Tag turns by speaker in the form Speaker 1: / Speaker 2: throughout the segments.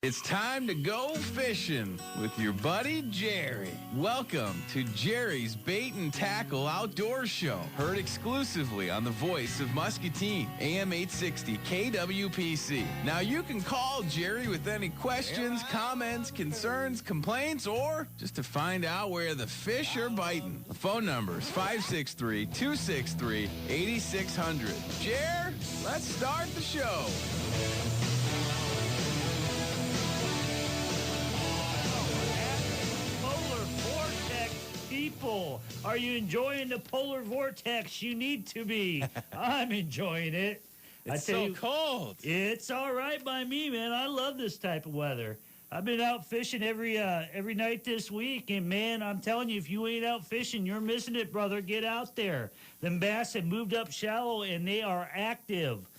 Speaker 1: It's time to go fishing with your buddy Jerry. Welcome to Jerry's Bait and Tackle Outdoor Show. Heard exclusively on the voice of Muscatine, AM 860 KWPC. Now you can call Jerry with any questions, comments, concerns, complaints, or just to find out where the fish are biting. The phone number is 563-263-8600. Jer, let's start the show.
Speaker 2: People, are you enjoying the polar vortex? You need to be. I'm enjoying it.
Speaker 1: It's so cold.
Speaker 2: It's all right by me, man. I love this type of weather. I've been out fishing every night this week, and man, I'm telling you, if you ain't out fishing, you're missing it, brother. Get out there. Them bass have moved up shallow, and they are active.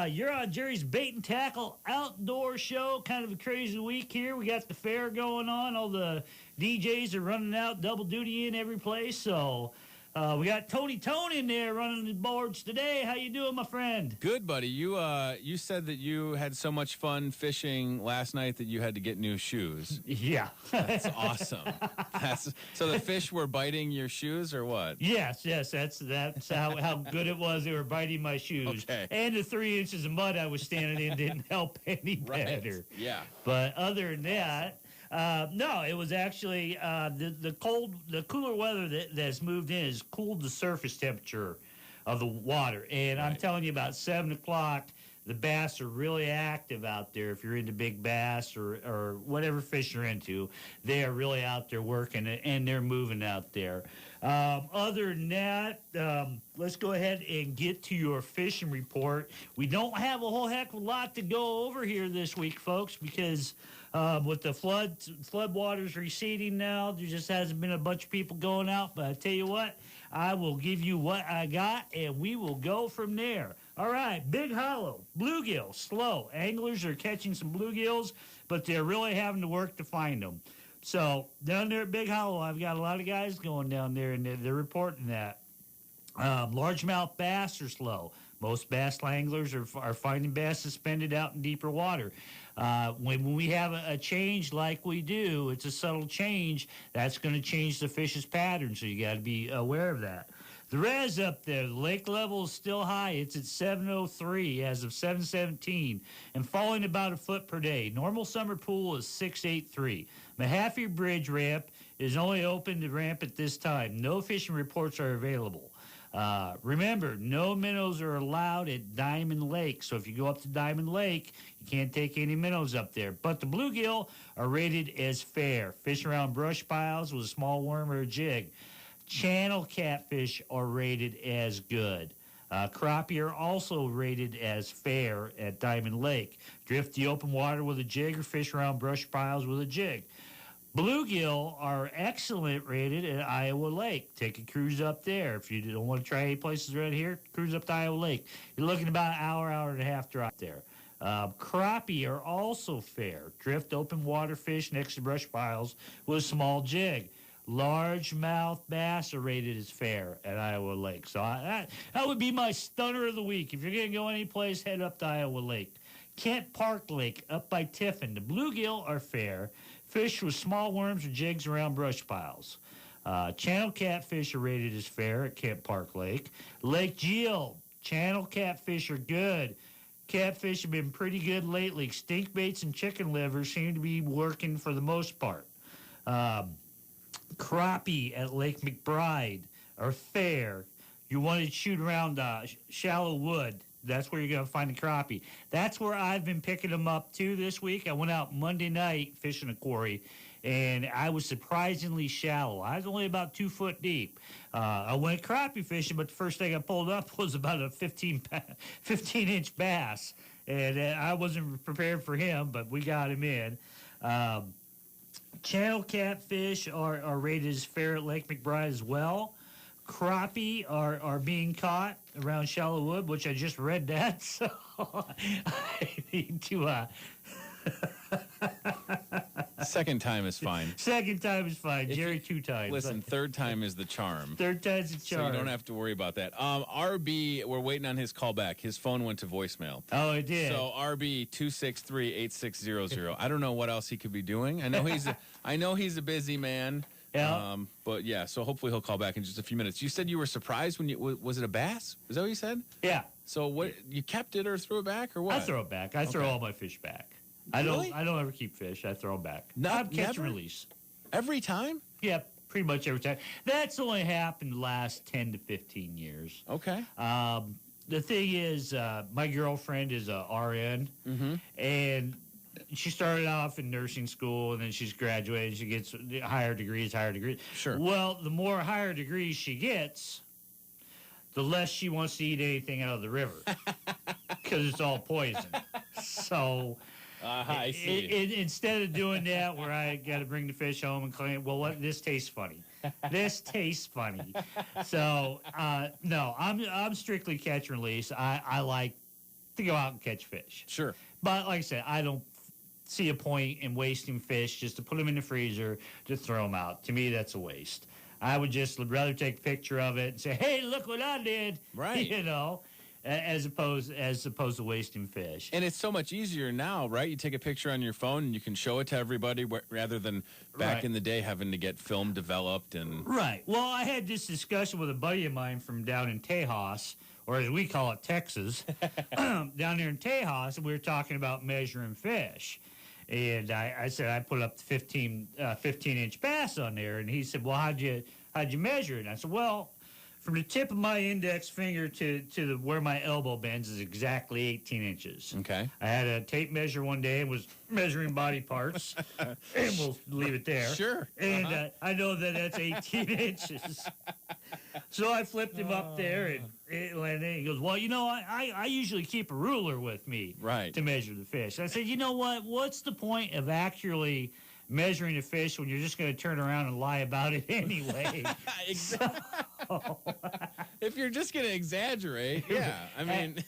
Speaker 2: You're on Jerry's Bait and Tackle Outdoor Show. Kind of a crazy week here. We got the fair going on. All the DJs are running out, double duty in every place. So we got Tony Tone in there running the boards today. How you doing, my friend?
Speaker 1: Good, buddy. You said that you had so much fun fishing last night that you had to get new shoes.
Speaker 2: Yeah.
Speaker 1: That's awesome. So the fish were biting your shoes or what?
Speaker 2: Yes. That's how good it was. They were biting my shoes.
Speaker 1: Okay.
Speaker 2: And the 3 inches of mud I was standing in didn't help any better.
Speaker 1: Yeah.
Speaker 2: But other than that, no, it was actually the cooler weather that's moved in has cooled the surface temperature of the water. And I'm telling you, about 7 o'clock, the bass are really active out there. If you're into big bass or whatever fish you're into, they are really out there working and they're moving out there. Other than that, let's go ahead and get to your fishing report. We don't have a whole heck of a lot to go over here this week, folks, because with the flood waters receding now, there just hasn't been a bunch of people going out. But I tell you what, I will give you what I got, and we will go from there. All right, Big Hollow, bluegill, slow. Anglers are catching some bluegills, but they're really having to work to find them. So down there at Big Hollow, I've got a lot of guys going down there, and they're reporting that. Largemouth bass are slow. Most bass anglers are finding bass suspended out in deeper water. When we have a change like we do, it's a subtle change, that's going to change the fish's pattern, so you got to be aware of that. The res up there, the lake level is still high. It's at 703 as of 717 and falling about a foot per day. Normal summer pool is 683. Mahaffey Bridge ramp is only open to ramp at this time. No fishing reports are available. Remember, no minnows are allowed at Diamond Lake. So if you go up to Diamond Lake, you can't take any minnows up there. But the bluegill are rated as fair. Fish around brush piles with a small worm or a jig. Channel catfish are rated as good. Crappie are also rated as fair at Diamond Lake. Drift the open water with a jig or fish around brush piles with a jig. Bluegill are excellent rated at Iowa Lake. Take a cruise up there. If you don't want to try any places around here, cruise up to Iowa Lake. You're looking about an hour and a half drive there. Crappie are also fair. Drift open water fish next to brush piles with a small jig. Largemouth bass are rated as fair at Iowa Lake. So that would be my stunner of the week. If you're going to go any place, head up to Iowa Lake. Kent Park Lake up by Tiffin. The bluegill are fair. Fish with small worms or jigs around brush piles. Channel catfish are rated as fair at Kent Park Lake. Lake Geo, channel catfish are good. Catfish have been pretty good lately. Stink baits and chicken livers seem to be working for the most part. Crappie at Lake McBride are fair. You want to shoot around shallow wood. That's where you're going to find the crappie. That's where I've been picking them up, too, this week. I went out Monday night fishing a quarry, and I was surprisingly shallow. I was only about 2 foot deep. I went crappie fishing, but the first thing I pulled up was about a 15-inch bass, and I wasn't prepared for him, but we got him in. Channel catfish are rated as fair at Lake McBride as well. Crappie are being caught around shallow wood, which I just read that, so I need to
Speaker 1: Second time is fine.
Speaker 2: Second time is fine. Jerry 2 times.
Speaker 1: Listen, third time is the charm.
Speaker 2: Third time's the charm.
Speaker 1: So you don't have to worry about that. RB, we're waiting on his call back. His phone went to voicemail.
Speaker 2: Oh, it did.
Speaker 1: So RB 263-8600. I don't know what else he could be doing. I know he's a busy man.
Speaker 2: Yeah.
Speaker 1: But yeah, so hopefully he'll call back in just a few minutes. You said you were surprised when was it a bass? Is that what you said?
Speaker 2: Yeah.
Speaker 1: So what, you kept it or threw it back or what?
Speaker 2: I throw it back. I throw all my fish back.
Speaker 1: Really?
Speaker 2: I don't ever keep fish. I throw them back.
Speaker 1: Not
Speaker 2: catch
Speaker 1: never?
Speaker 2: and release.
Speaker 1: Every time?
Speaker 2: Yeah, pretty much every time. That's only happened the last 10 to 15 years.
Speaker 1: Okay.
Speaker 2: The thing is, my girlfriend is a RN, and she started off in nursing school, and then she's graduated. She gets higher degrees.
Speaker 1: Sure.
Speaker 2: Well, the more higher degrees she gets, the less she wants to eat anything out of the river because it's all poison. So
Speaker 1: I see.
Speaker 2: Instead of doing that where I got to bring the fish home and clean it, well, this tastes funny. This tastes funny. So, no, I'm strictly catch and release. I like to go out and catch fish.
Speaker 1: Sure.
Speaker 2: But like I said, I don't see a point in wasting fish just to put them in the freezer to throw them out. To me, that's a waste. I would just rather take a picture of it and say, hey, look what I did.
Speaker 1: Right.
Speaker 2: You know, as opposed to wasting fish.
Speaker 1: And it's so much easier now, right? You take a picture on your phone and you can show it to everybody rather than back in the day having to get film developed and...
Speaker 2: Right. Well, I had this discussion with a buddy of mine from down in Tejas, or as we call it, Texas, down there in Tejas, and we were talking about measuring fish. And I said I put up the 15-inch bass on there, and he said, well, how'd you measure it? And I said, well, from the tip of my index finger to where my elbow bends is exactly 18 inches.
Speaker 1: Okay.
Speaker 2: I had a tape measure one day and was measuring body parts, and we'll leave it there.
Speaker 1: Sure.
Speaker 2: And I know that that's 18 inches. So I flipped him up there, and he goes, well, you know, I usually keep a ruler with me to measure the fish. I said, you know what? What's the point of actually measuring a fish when you're just going to turn around and lie about it anyway?
Speaker 1: Exactly. If you're just going to exaggerate, yeah. I mean,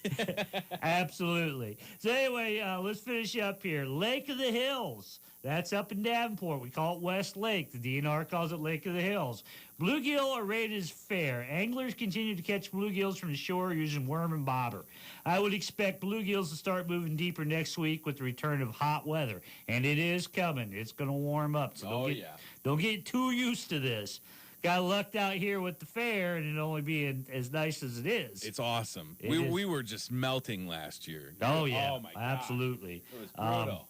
Speaker 2: absolutely. So anyway, let's finish up here. Lake of the Hills. That's up in Davenport. We call it West Lake. The DNR calls it Lake of the Hills. Bluegill are rated as fair. Anglers continue to catch bluegills from the shore using worm and bobber. I would expect bluegills to start moving deeper next week with the return of hot weather. And it is coming. It's going to warm up. So don't get too used to this. Got lucked out here with the fair and it only being as nice as it is.
Speaker 1: It's awesome. We were just melting last year.
Speaker 2: Oh, yeah.
Speaker 1: Oh, my God.
Speaker 2: Absolutely.
Speaker 1: It was brutal.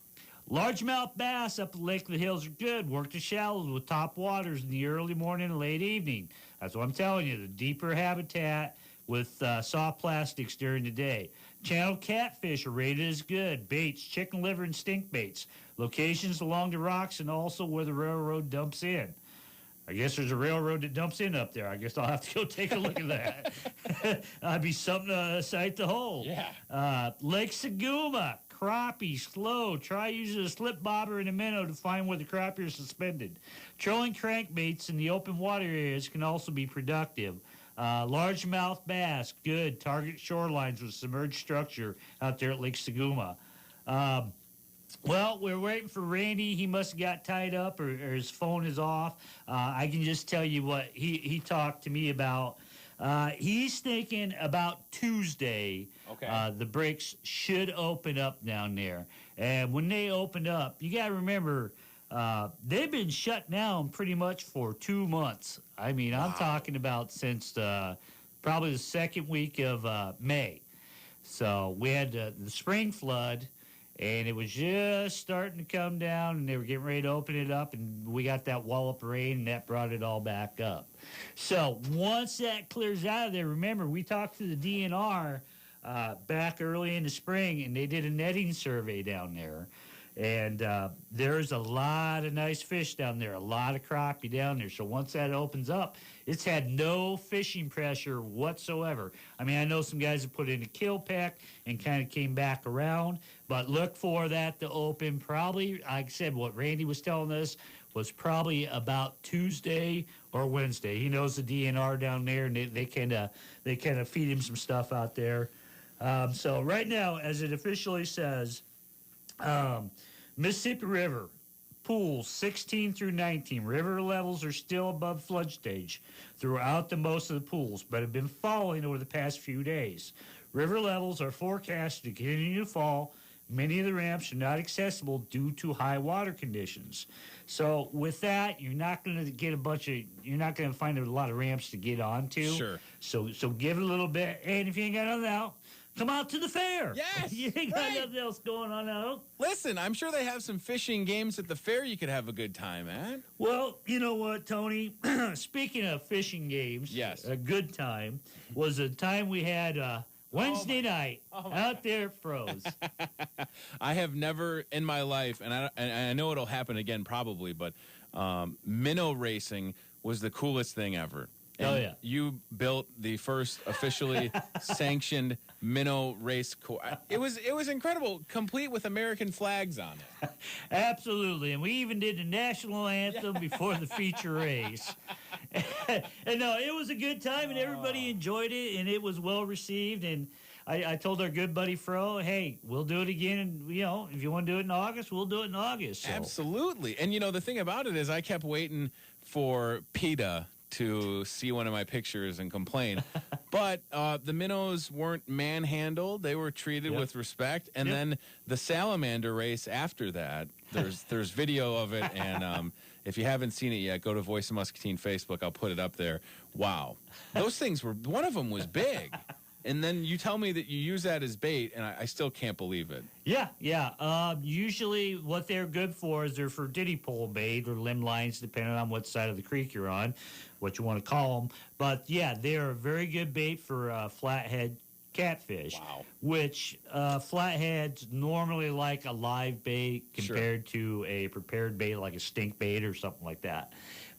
Speaker 2: Largemouth bass up at Lake of the Hills are good. Work the shallows with top waters in the early morning and late evening. That's what I'm telling you. The deeper habitat with soft plastics during the day. Channel catfish are rated as good. Baits, chicken liver, and stink baits. Locations along the rocks and also where the railroad dumps in. I guess there's a railroad that dumps in up there. I guess I'll have to go take a look at that. That'd be something to sight the hole.
Speaker 1: Yeah.
Speaker 2: Lake Saguma. Crappie, slow. Try using a slip bobber and a minnow to find where the crappie are suspended. Trolling crankbaits in the open water areas can also be productive. Largemouth bass, good. Target shorelines with submerged structure out there at Lake Saguma. Well, we're waiting for Randy. He must have got tied up or his phone is off. I can just tell you what he talked to me about. He's thinking about Tuesday.
Speaker 1: Okay.
Speaker 2: The breaks should open up down there. And when they open up, you got to remember, they've been shut down pretty much for 2 months. I mean, I'm talking about since probably the second week of May. So we had the spring flood, and it was just starting to come down, and they were getting ready to open it up, and we got that wallop of rain, and that brought it all back up. So once that clears out of there, remember, we talked to the DNR back early in the spring, and they did a netting survey down there. And there's a lot of nice fish down there, a lot of crappie down there. So once that opens up, it's had no fishing pressure whatsoever. I mean, I know some guys have put in a kill pack and kind of came back around, but look for that to open probably, like I said, what Randy was telling us was probably about Tuesday or Wednesday. He knows the DNR down there, and they kind of feed him some stuff out there. So right now, as it officially says, Mississippi River, pools 16 through 19, river levels are still above flood stage throughout most of the pools, but have been falling over the past few days. River levels are forecast to continue to fall. Many of the ramps are not accessible due to high water conditions. So with that, you're not going to find a lot of ramps to get onto.
Speaker 1: Sure.
Speaker 2: So give it a little bit. And if you ain't got nothing out, come out to the fair.
Speaker 1: Yes,
Speaker 2: You ain't got nothing else going on out.
Speaker 1: Listen, I'm sure they have some fishing games at the fair you could have a good time at.
Speaker 2: Well, you know what, Tony? Speaking of fishing games,
Speaker 1: yes,
Speaker 2: a good time was a time we had Wednesday night out there froze.
Speaker 1: I have never in my life, and I know it'll happen again probably, but minnow racing was the coolest thing ever. And
Speaker 2: oh, yeah.
Speaker 1: You built the first officially sanctioned minnow race course. It was incredible, complete with American flags on it.
Speaker 2: Absolutely. And we even did the national anthem before the feature race. And no, it was a good time, and everybody enjoyed it, and it was well received. And I told our good buddy Fro, hey, we'll do it again. And, if you want to do it in August, we'll do it in August. So.
Speaker 1: Absolutely. And, the thing about it is I kept waiting for PETA to see one of my pictures and complain. But the minnows weren't manhandled. They were treated with respect. And then the salamander race after that, there's video of it. And if you haven't seen it yet, go to Voice of Muscatine Facebook. I'll put it up there. Wow. Those things one of them was big. And then you tell me that you use that as bait, and I still can't believe it.
Speaker 2: Yeah. Usually what they're good for is they're for ditty pole bait or limb lines, depending on what side of the creek you're on, what you want to call them. But, yeah, they're a very good bait for flathead catfish, which flatheads normally like a live bait compared to a prepared bait like a stink bait or something like that.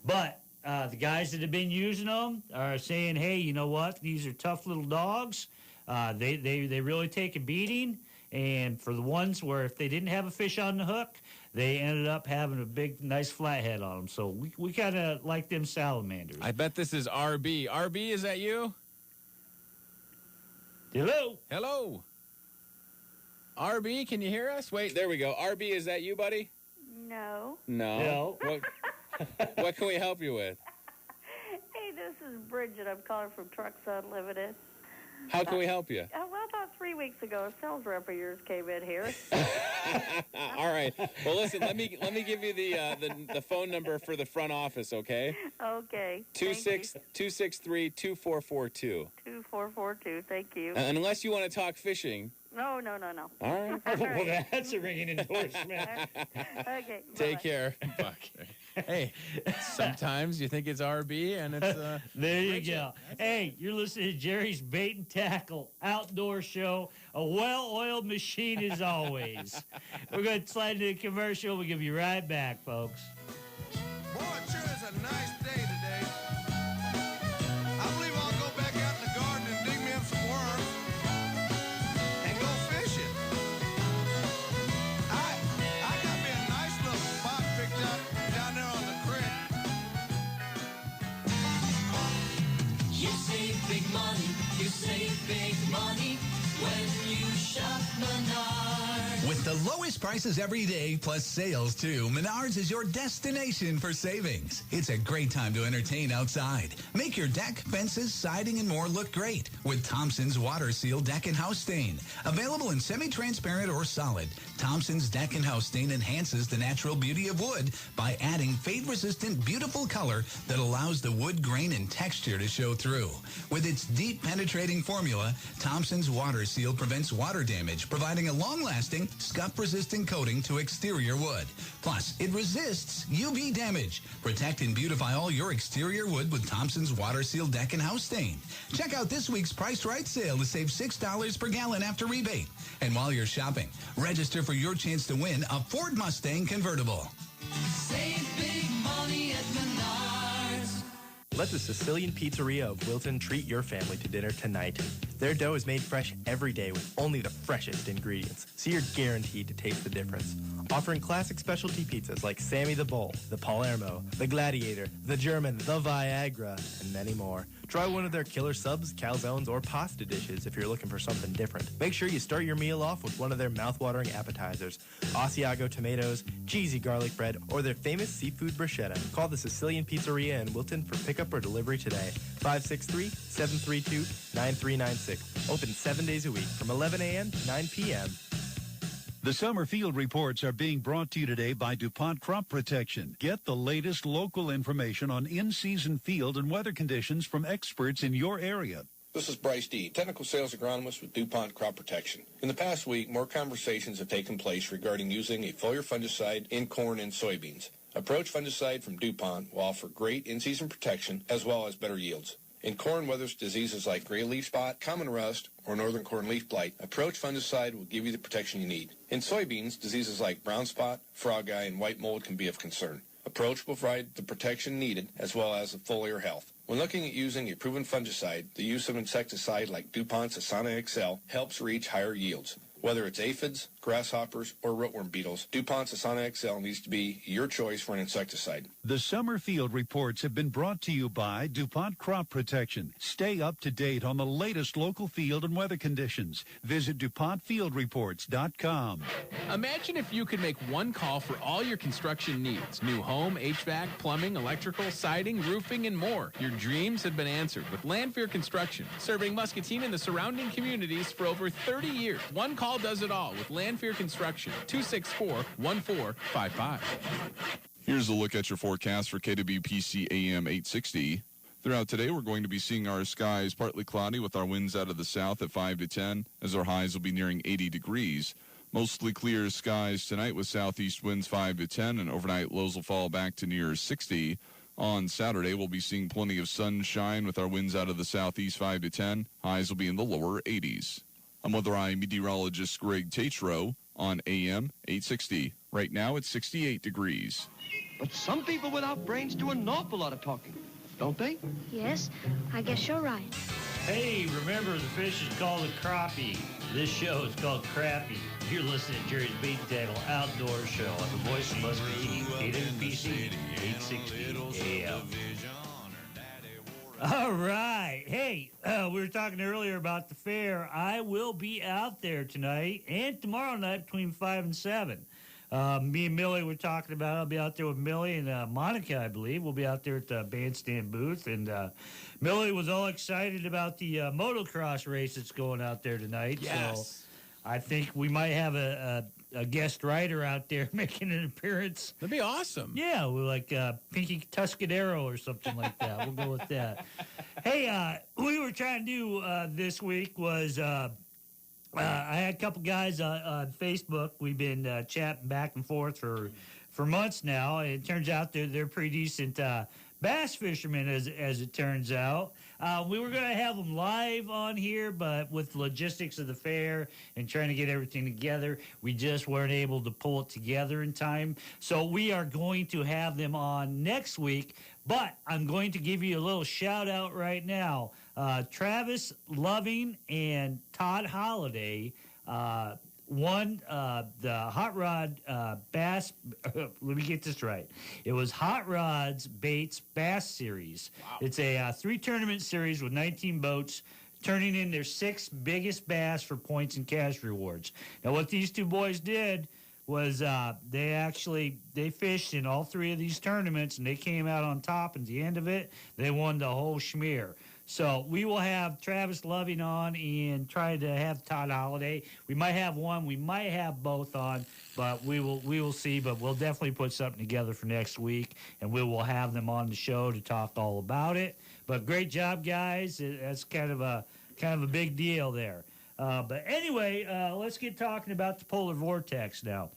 Speaker 2: But the guys that have been using them are saying, hey, you know what? These are tough little dogs. They really take a beating. And for the ones where if they didn't have a fish on the hook, they ended up having a big, nice flathead on them. So we kind of like them salamanders.
Speaker 1: I bet this is RB. RB, is that you?
Speaker 2: Hello.
Speaker 1: Hello. RB, can you hear us? Wait, there we go. RB, is that you, buddy?
Speaker 3: No.
Speaker 1: No. What can we help you with?
Speaker 3: Hey, this is Bridget. I'm calling from Trucks Unlimited.
Speaker 1: How can we help you?
Speaker 3: Well, about 3 weeks ago, a sales rep of yours came in here.
Speaker 1: All right. Well, listen. Let me give you the phone number for the front office. Okay.
Speaker 3: Okay.
Speaker 1: 263-2442.
Speaker 3: 2442. Thank you.
Speaker 1: And unless you want to talk fishing.
Speaker 3: No.
Speaker 1: All right.
Speaker 2: Well, that's a ringing endorsement.
Speaker 3: Okay.
Speaker 1: Take care. Hey, sometimes you think it's RB and it's
Speaker 2: there you go. Hey, you're listening to Jerry's Bait and Tackle Outdoor Show, a well-oiled machine as always. We're going to slide into a commercial. We'll give you right back, folks.
Speaker 4: Boy, it sure is a nice day today. I believe I'll go back out in the garden and dig me up some worms and go fishing. I got me a nice little spot picked up down there on the creek.
Speaker 5: You save big money, when you shop Menards.
Speaker 6: With the lowest prices every day, plus sales too, Menards is your destination for savings. It's a great time to entertain outside. Make your deck, fences, siding, and more look great with Thompson's Water Seal Deck and House Stain. Available in semi-transparent or solid, Thompson's Deck and House Stain enhances the natural beauty of wood by adding fade-resistant, beautiful color that allows the wood grain and texture to show through. With its deep penetrating formula, Thompson's Water Seal prevents water damage, providing a long-lasting, scuff-resistant coating to exterior wood. Plus, it resists UV damage. Protect and beautify all your exterior wood with Thompson's Water Seal Deck and House Stain. Check out this week's Price Right sale to save $6 per gallon after rebate. And while you're shopping, register for your chance to win a Ford Mustang convertible.
Speaker 5: Save big money at Menards.
Speaker 7: Let the Sicilian Pizzeria of Wilton treat your family to dinner tonight. Their dough is made fresh every day with only the freshest ingredients, so you're guaranteed to taste the difference. Offering classic specialty pizzas like Sammy the Bull, the Palermo, the Gladiator, the German, the Viagra, and many more. Try one of their killer subs, calzones, or pasta dishes if you're looking for something different. Make sure you start your meal off with one of their mouth-watering appetizers, Asiago tomatoes, cheesy garlic bread, or their famous seafood bruschetta. Call the Sicilian Pizzeria in Wilton for pickup or delivery today. 563-732-9396. Open 7 days a week from 11 a.m. to 9 p.m.
Speaker 8: The summer field reports are being brought to you today by DuPont Crop Protection. Get the latest local information on in-season field and weather conditions from experts in your area.
Speaker 9: This is Bryce D., Technical Sales Agronomist with DuPont Crop Protection. In the past week, more conversations have taken place regarding using a foliar fungicide in corn and soybeans. Approach fungicide from DuPont will offer great in-season protection as well as better yields. In corn, whether it's diseases like gray leaf spot, common rust, or northern corn leaf blight, Approach fungicide will give you the protection you need. In soybeans, diseases like brown spot, frog eye, and white mold can be of concern. Approach will provide the protection needed as well as the foliar health. When looking at using a proven fungicide, the use of insecticide like DuPont's Asana XL helps reach higher yields. Whether it's aphids, grasshoppers, or rootworm beetles, DuPont's Asana XL needs to be your choice for an insecticide.
Speaker 8: The summer field reports have been brought to you by DuPont Crop Protection. Stay up to date on the latest local field and weather conditions. Visit DuPontFieldReports.com.
Speaker 1: Imagine if you could make one call for all your construction needs. New home, HVAC, plumbing, electrical, siding, roofing, and more. Your dreams have been answered with Landfair Construction, serving Muscatine and the surrounding communities for over 30 years. One call does it all with Landfair Construction, 264-1455.
Speaker 10: Here's a look at your forecast for KWPC AM 860. Throughout today, we're going to be seeing our skies partly cloudy with our winds out of the south at 5 to 10, as our highs will be nearing 80 degrees. Mostly clear skies tonight with southeast winds 5 to 10, and overnight lows will fall back to near 60. On Saturday, we'll be seeing plenty of sunshine with our winds out of the southeast 5 to 10. Highs will be in the lower 80s. I'm Weather Eye meteorologist Greg Tatro on AM 860. Right now, it's 68 degrees.
Speaker 11: But some people without brains do an awful lot of talking, don't they?
Speaker 12: Yes, I guess you're right.
Speaker 2: Hey, remember the fish is called a crappie. This show is called Crappie. You're listening to Jerry's Bait and Tackle Outdoor Show on the voice of Muscatine, KWPC 860 AM. All right. Hey, we were talking earlier about the fair. I will be out there tonight and tomorrow night between 5 and 7. Me and Millie were talking about it. I'll be out there with Millie and Monica, I believe. We'll be out there at the bandstand booth. And Millie was all excited about the motocross race that's going out there tonight.
Speaker 1: Yes.
Speaker 2: So I think we might have a guest rider out there making an appearance.
Speaker 1: That'd be awesome.
Speaker 2: Yeah, we're like Pinky Tuscadero or something like that. We'll go with that. Hey, we were trying to do this week was I had a couple guys on Facebook. We've been chatting back and forth for months now. It turns out they're pretty decent bass fishermen, as it turns out. We were going to have them live on here, but with logistics of the fair and trying to get everything together, we just weren't able to pull it together in time. So we are going to have them on next week, but I'm going to give you a little shout out right now. Travis Loving and Todd Holliday won the Hot Rod Bass. Let me get this right. It was Hot Rod's Baits Bass Series. Wow. It's a 3-tournament series with 19 boats turning in their 6 biggest bass for points and cash rewards. Now, what these two boys did was they fished in all 3 of these tournaments, and they came out on top. At the end of it, they won the whole schmear. So we will have Travis Loving on and try to have Todd Holliday. We might have one, we might have both on, but we will see. But we'll definitely put something together for next week, and we will have them on the show to talk all about it. But great job, guys. That's kind of a big deal there. But anyway, let's get talking about the polar vortex now.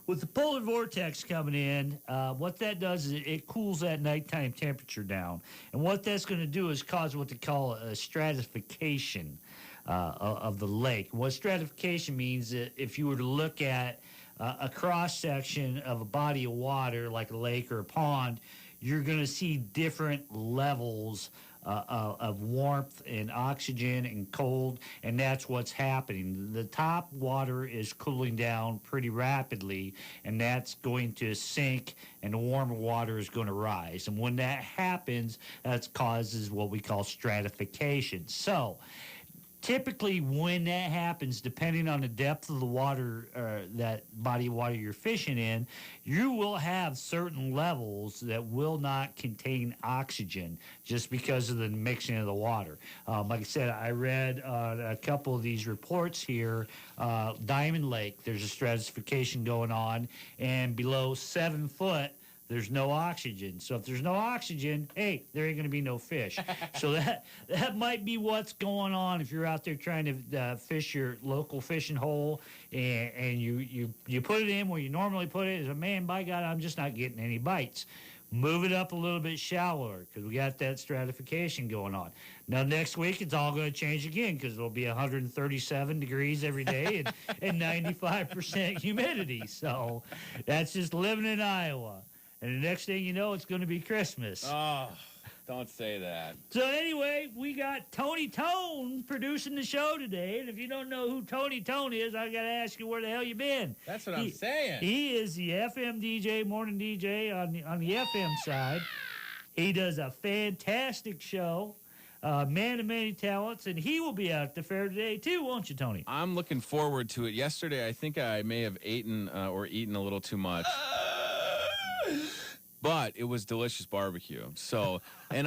Speaker 2: With the polar vortex coming in, what that does is it cools that nighttime temperature down. And what that's going to do is cause what they call a stratification of the lake. What stratification means that if you were to look at a cross-section of a body of water, like a lake or a pond, you're going to see different levels of warmth and oxygen and cold, and that's what's happening. The top water is cooling down pretty rapidly, and that's going to sink, and the warmer water is going to rise. And when that happens, that causes what we call stratification. So typically when that happens, depending on the depth of the water, that body of water you're fishing in, you will have certain levels that will not contain oxygen just because of the mixing of the water. Like I said, I read a couple of these reports here. Diamond Lake, there's a stratification going on, and below 7 foot, there's no oxygen. So if there's no oxygen, hey, there ain't going to be no fish. So that might be what's going on if you're out there trying to fish your local fishing hole, and you put it in where you normally put it. As man, by God, I'm just not getting any bites. Move it up a little bit shallower because we got that stratification going on. Now, next week, it's all going to change again because it'll be 137 degrees every day and 95% humidity. So that's just living in Iowa. And the next thing you know, it's going to be Christmas.
Speaker 1: Oh, don't say that.
Speaker 2: So anyway, we got Tony Tone producing the show today. And if you don't know who Tony Tone is, I got to ask you where the hell you been.
Speaker 1: That's what I'm saying.
Speaker 2: He is the FM DJ, morning DJ on the FM side. He does a fantastic show. Man of many talents, and he will be out at the fair today too, won't you, Tony?
Speaker 1: I'm looking forward to it. Yesterday, I think I may have eaten a little too much. But it was delicious barbecue. So, and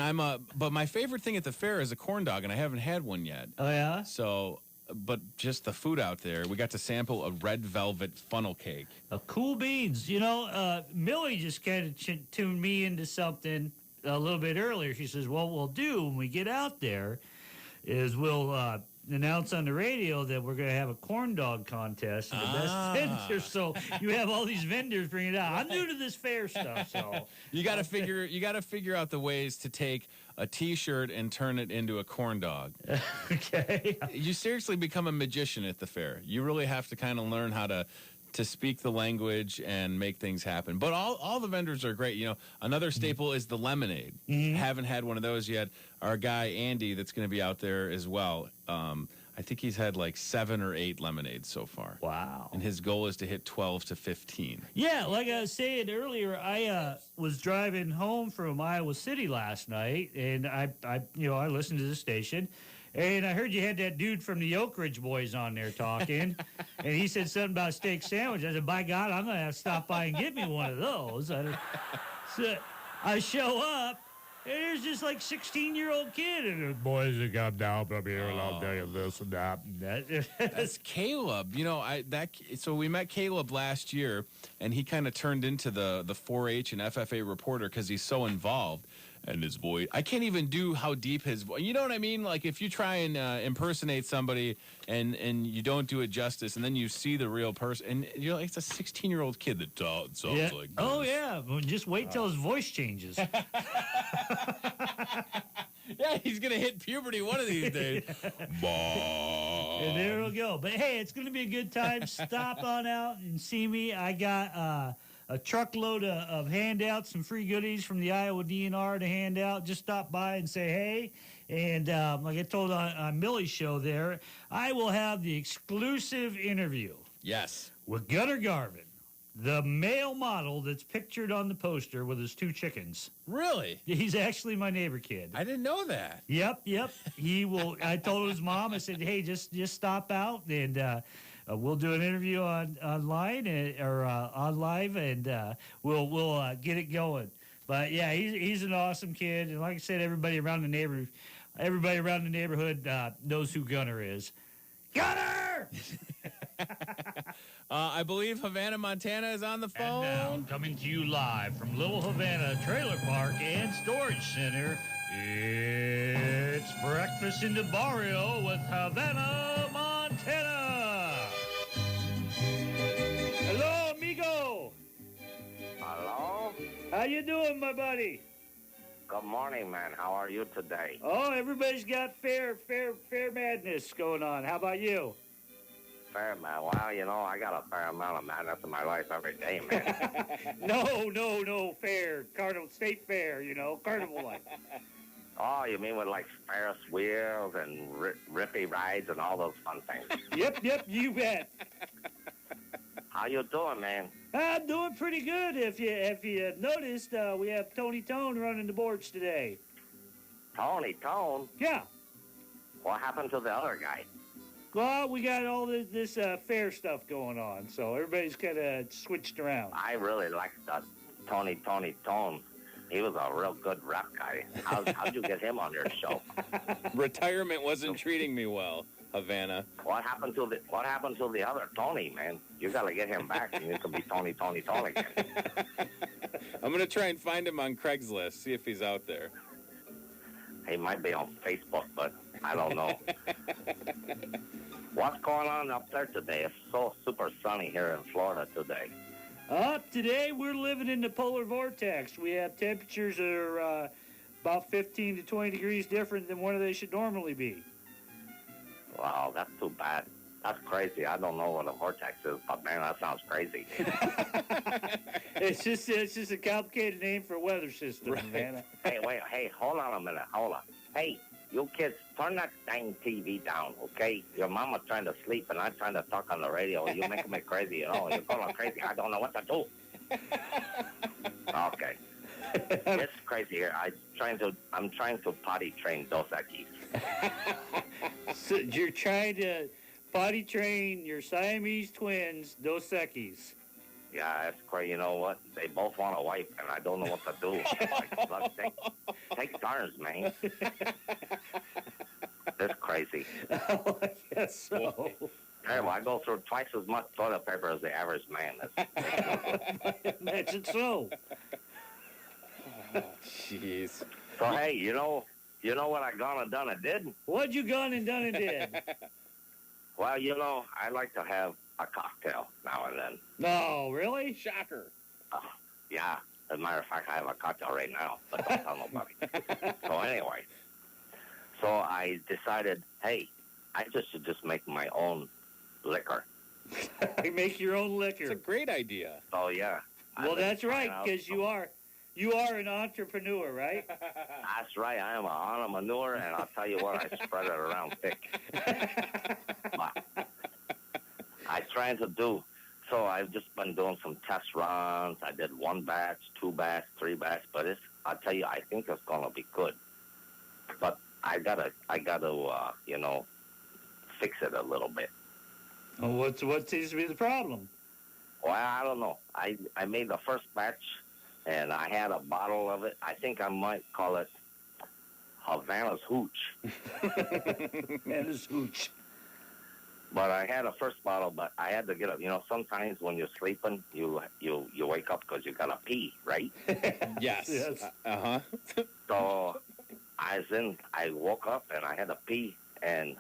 Speaker 1: but my favorite thing at the fair is a corn dog, and I haven't had one yet.
Speaker 2: Oh, yeah?
Speaker 1: So, but just the food out there. We got to sample a red velvet funnel cake.
Speaker 2: Cool beans. You know, Millie just kind of tuned me into something a little bit earlier. She says, what we'll do when we get out there is we'll announce on the radio that we're going to have a corn dog contest and the best vendor. So you have all these vendors bring it out. I'm new to this fair stuff, so
Speaker 1: you got to figure out the ways to take a T-shirt and turn it into a corn dog.
Speaker 2: Okay.
Speaker 1: You seriously become a magician at the fair. You really have to kind of learn how to speak the language and make things happen. But all the vendors are great. You know, another staple is the lemonade. Haven't had one of those yet. Our guy, Andy, that's going to be out there as well. I think he's had like 7 or 8 lemonades so far.
Speaker 2: Wow.
Speaker 1: And his goal is to hit 12 to 15.
Speaker 2: Yeah, like I was saying earlier, I was driving home from Iowa City last night, and I listened to the station. And I heard you had that dude from the Oak Ridge Boys on there talking, and he said something about a steak sandwich. I said, by God, I'm going to have to stop by and get me one of those. So I show up, and there's this like 16-year-old kid, and the boys that come down from here, and I'll tell you this and that.
Speaker 1: That's Caleb. You know, so we met Caleb last year, and he kind of turned into the 4-H and FFA reporter because he's so involved. And his voice, I can't even do how deep his voice. You know what I mean? Like if you try and impersonate somebody and you don't do it justice, and then you see the real person, and you're like, it's a 16-year-old kid that sounds like this.
Speaker 2: Oh yeah, well, just wait till his voice changes.
Speaker 1: Yeah, he's gonna hit puberty one of these days.
Speaker 2: And there we'll go. But hey, it's gonna be a good time. Stop on out and see me. I got a truckload of handouts, some free goodies from the Iowa DNR to hand out. Just stop by and say hey. And like I told on Millie's show there, I will have the exclusive interview.
Speaker 1: Yes.
Speaker 2: With Gunnar Garvin, the male model that's pictured on the poster with his 2 chickens.
Speaker 1: Really?
Speaker 2: He's actually my neighbor kid.
Speaker 1: I didn't know that.
Speaker 2: Yep. He will. I told his mom, I said, hey, just stop out and we'll do an interview online or on live, and we'll get it going. But yeah, he's an awesome kid, and like I said, everybody around the neighborhood knows who Gunnar is. Gunnar!
Speaker 1: I believe Havana, Montana is on the phone.
Speaker 2: And now, coming to you live from Little Havana Trailer Park and Storage Center, it's Breakfast in the Barrio with Havana, Montana. Hello, amigo.
Speaker 13: Hello?
Speaker 2: How you doing, my buddy?
Speaker 13: Good morning, man. How are you today?
Speaker 2: Oh, everybody's got fair madness going on. How about you?
Speaker 13: Fair, man. Well, you know, I got a fair amount of madness in my life every day, man.
Speaker 2: No, fair. Carnival, state fair, carnival life.
Speaker 13: Oh, you mean with like Ferris wheels and rippy rides and all those fun things?
Speaker 2: Yep, you bet.
Speaker 13: How you doing, man?
Speaker 2: I'm doing pretty good. If you noticed, we have Tony Tone running the boards today.
Speaker 13: Tony Tone?
Speaker 2: Yeah.
Speaker 13: What happened to the other guy?
Speaker 2: Well, we got all this fair stuff going on, so everybody's kind of switched around.
Speaker 13: I really liked that Tony Tone. He was a real good rap guy. How'd you get him on your show?
Speaker 14: Retirement wasn't treating me well, Havana.
Speaker 13: What happened to the other Tony, man? You gotta get him back, and you can be Tony again.
Speaker 14: I'm gonna try and find him on Craigslist, see if he's out there.
Speaker 13: He might be on Facebook, but I don't know. What's going on up there today? It's so super sunny here in Florida today.
Speaker 2: Today we're living in the polar vortex. We have temperatures that are about 15 to 20 degrees different than what they should normally be.
Speaker 13: Wow, that's too bad. That's crazy. I don't know what a vortex is, but man, that sounds crazy.
Speaker 2: It's just a complicated name for a weather system, right. Man.
Speaker 13: Hey, hold on a minute. Hold on. Hey, you kids, turn that dang TV down, okay? Your mama's trying to sleep, and I'm trying to talk on the radio. You're making me crazy, you know? You're going crazy. I don't know what to do. Okay. It's crazy here. I'm trying to potty train Dos Equis.
Speaker 2: So you're trying to potty train your Siamese twins, Dos Equis.
Speaker 13: Yeah, that's crazy. You know what? They both want a wife, and I don't know what to do. Take turns, man. That's crazy.
Speaker 2: Oh, I guess so.
Speaker 13: Hey, well, I go through twice as much toilet paper as the average man.
Speaker 2: Imagine so.
Speaker 14: Oh, jeez.
Speaker 13: So, hey, you know what I gone and done and did?
Speaker 2: What'd you gone and done and did?
Speaker 13: Well, I like to have a cocktail now and then.
Speaker 2: No, really?
Speaker 14: Shocker.
Speaker 13: Yeah. As a matter of fact, I have a cocktail right now, but don't tell nobody. So anyway, I decided, hey, I should just make my own liquor.
Speaker 2: Make your own liquor.
Speaker 14: It's a great idea.
Speaker 13: Oh, yeah.
Speaker 2: Well, that's right, because you are an entrepreneur, right?
Speaker 13: That's right. I am an entrepreneur, and I'll tell you what, I spread it around thick. I trying to do. So I've just been doing some test runs. I did 1 batch, 2 batch, 3 batch, but I'll tell you, I think it's gonna be good. But I gotta, fix it a little bit.
Speaker 2: Well, what seems to be the problem?
Speaker 13: Well, I don't know. I made the first batch, and I had a bottle of it. I think I might call it Havana's Hooch.
Speaker 2: Havana's Hooch.
Speaker 13: But I had a first bottle, but I had to get up. Sometimes when you're sleeping, you wake up because you got to pee, right?
Speaker 14: Yes. Uh-huh.
Speaker 13: So I woke up and I had to pee, and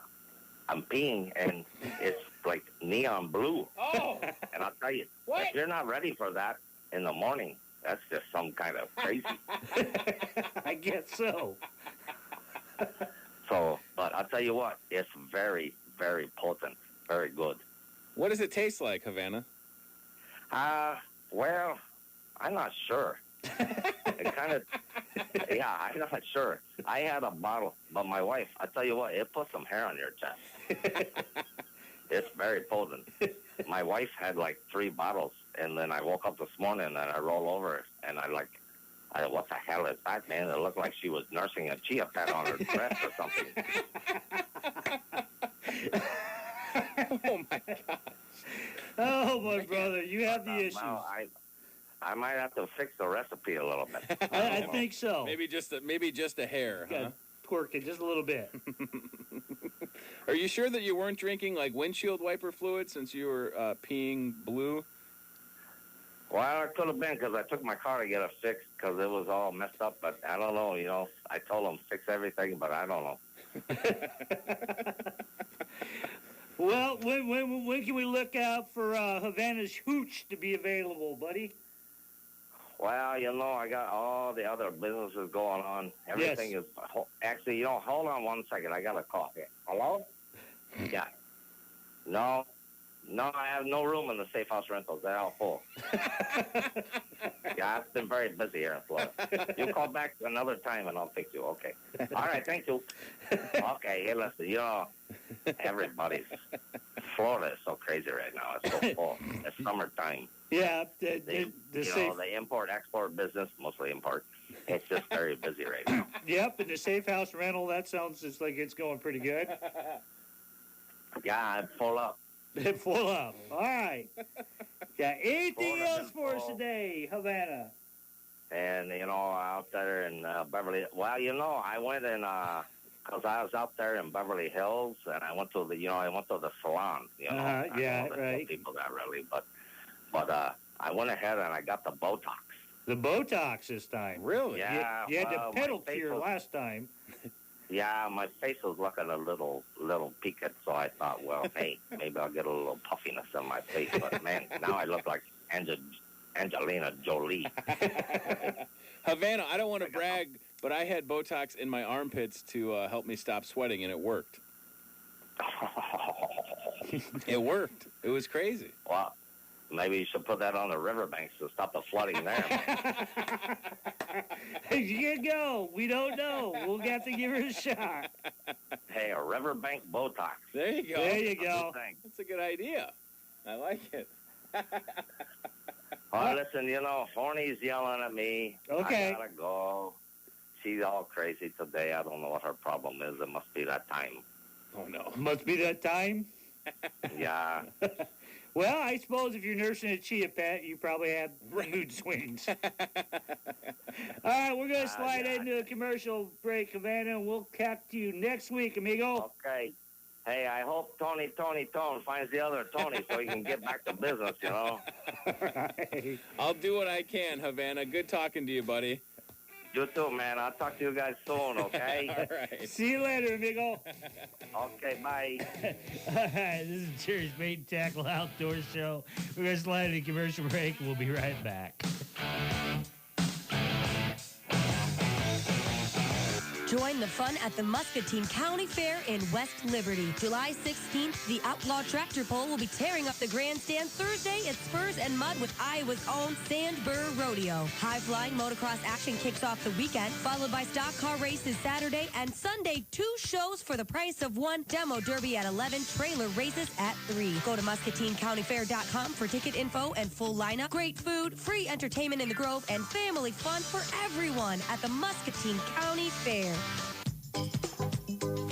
Speaker 13: I'm peeing, and it's like neon blue.
Speaker 14: Oh!
Speaker 13: And I'll tell you, if you're not ready for that in the morning, that's just some kind of crazy.
Speaker 2: I guess so.
Speaker 13: So, but I'll tell you what, it's very, very potent, very good.
Speaker 14: What does it taste like, Havana?
Speaker 13: Well, I'm not sure. It kind of, yeah, I'm not sure. I had a bottle, but my wife, I tell you what, it put some hair on your chest. It's very potent. My wife had like 3 bottles, and then I woke up this morning and I roll over and what the hell is that, man? It looked like she was nursing a chia pet on her breast or something.
Speaker 14: Oh, my gosh.
Speaker 2: Oh, my brother, you have the issues.
Speaker 13: Well, I might have to fix the recipe a little bit.
Speaker 2: I think so.
Speaker 14: Maybe just a hair, huh?
Speaker 2: Twerk it just a little bit.
Speaker 14: Are you sure that you weren't drinking like windshield wiper fluid since you were peeing blue?
Speaker 13: Well, it could have been because I took my car to get it fixed because it was all messed up. But I don't know, I told them fix everything, but I don't know.
Speaker 2: Well, when can we look out for Havana's Hooch to be available, buddy?
Speaker 13: Well, I got all the other businesses going on. Everything is... Actually, hold on 1 second. I got a call here. Hello? Yeah. No, I have no room in the safe house rentals. They're all full. Yeah, it's been very busy here in Florida. You call back another time and I'll fix you. Okay. All right, thank you. Okay, hey, listen, you know, everybody's... Florida is so crazy right now. It's so full. It's summertime.
Speaker 2: Yeah,
Speaker 13: the import-export business, mostly import. It's just very busy right now.
Speaker 2: Yep, and the safe house rental, that sounds just like it's going pretty good.
Speaker 13: Yeah, I'm full up.
Speaker 2: Full up. All right. Yeah, anything else for us today, Havana?
Speaker 13: And, you know, out there in Beverly... Well, you know, I went in... Because I was out there in Beverly Hills, and I went to the salon, you know.
Speaker 2: Yeah, right.
Speaker 13: People that really, but I went ahead and I got the Botox.
Speaker 2: The Botox this time.
Speaker 14: Really?
Speaker 13: Yeah.
Speaker 2: You had the pedal cure last time.
Speaker 13: Yeah, my face was looking a little peaked, so I thought, well, hey, maybe I'll get a little puffiness in my face. But, man, now I look like Angelina Jolie.
Speaker 14: Havana, I don't want to brag, but I had Botox in my armpits to help me stop sweating, and it worked. It worked. It was crazy.
Speaker 13: Well, maybe you should put that on the riverbanks to stop the flooding there.
Speaker 2: You go. We don't know. We'll have to give it a shot.
Speaker 13: Hey, a riverbank Botox.
Speaker 14: There you go.
Speaker 2: There you go.
Speaker 14: That's a good idea. I like it.
Speaker 13: Oh, listen, you know, Horny's yelling at me.
Speaker 2: Okay.
Speaker 13: I gotta go. She's all crazy today. I don't know what her problem is. It must be that time.
Speaker 14: Oh, no.
Speaker 2: Must be that time?
Speaker 13: Yeah.
Speaker 2: Well, I suppose if you're nursing a chia pet, you probably have mood swings. All right, we're going to slide into a commercial break, Havana, and we'll catch you next week, amigo.
Speaker 13: Okay. Hey, I hope Tone finds the other Tony so he can get back to business, you know.
Speaker 2: Right.
Speaker 14: I'll do what I can, Havana. Good talking to you, buddy.
Speaker 13: You too, man. I'll talk to you guys soon, okay?
Speaker 14: All right.
Speaker 2: See you later, amigo.
Speaker 13: Okay, bye.
Speaker 2: All right, this is Jerry's Bait and Tackle Outdoor Show. We're going to slide into a commercial break. We'll be right back.
Speaker 15: Join the fun at the Muscatine County Fair in West Liberty. July 16th, the Outlaw Tractor Pull will be tearing up the grandstand Thursday at Spurs and Mud with Iowa's own Sandburr Rodeo. High-flying motocross action kicks off the weekend, followed by stock car races Saturday and Sunday. 2 shows for the price of 1. Demo Derby at 11, trailer races at 3. Go to MuscatineCountyFair.com for ticket info and full lineup. Great food, free entertainment in the Grove, and family fun for everyone at the Muscatine County Fair.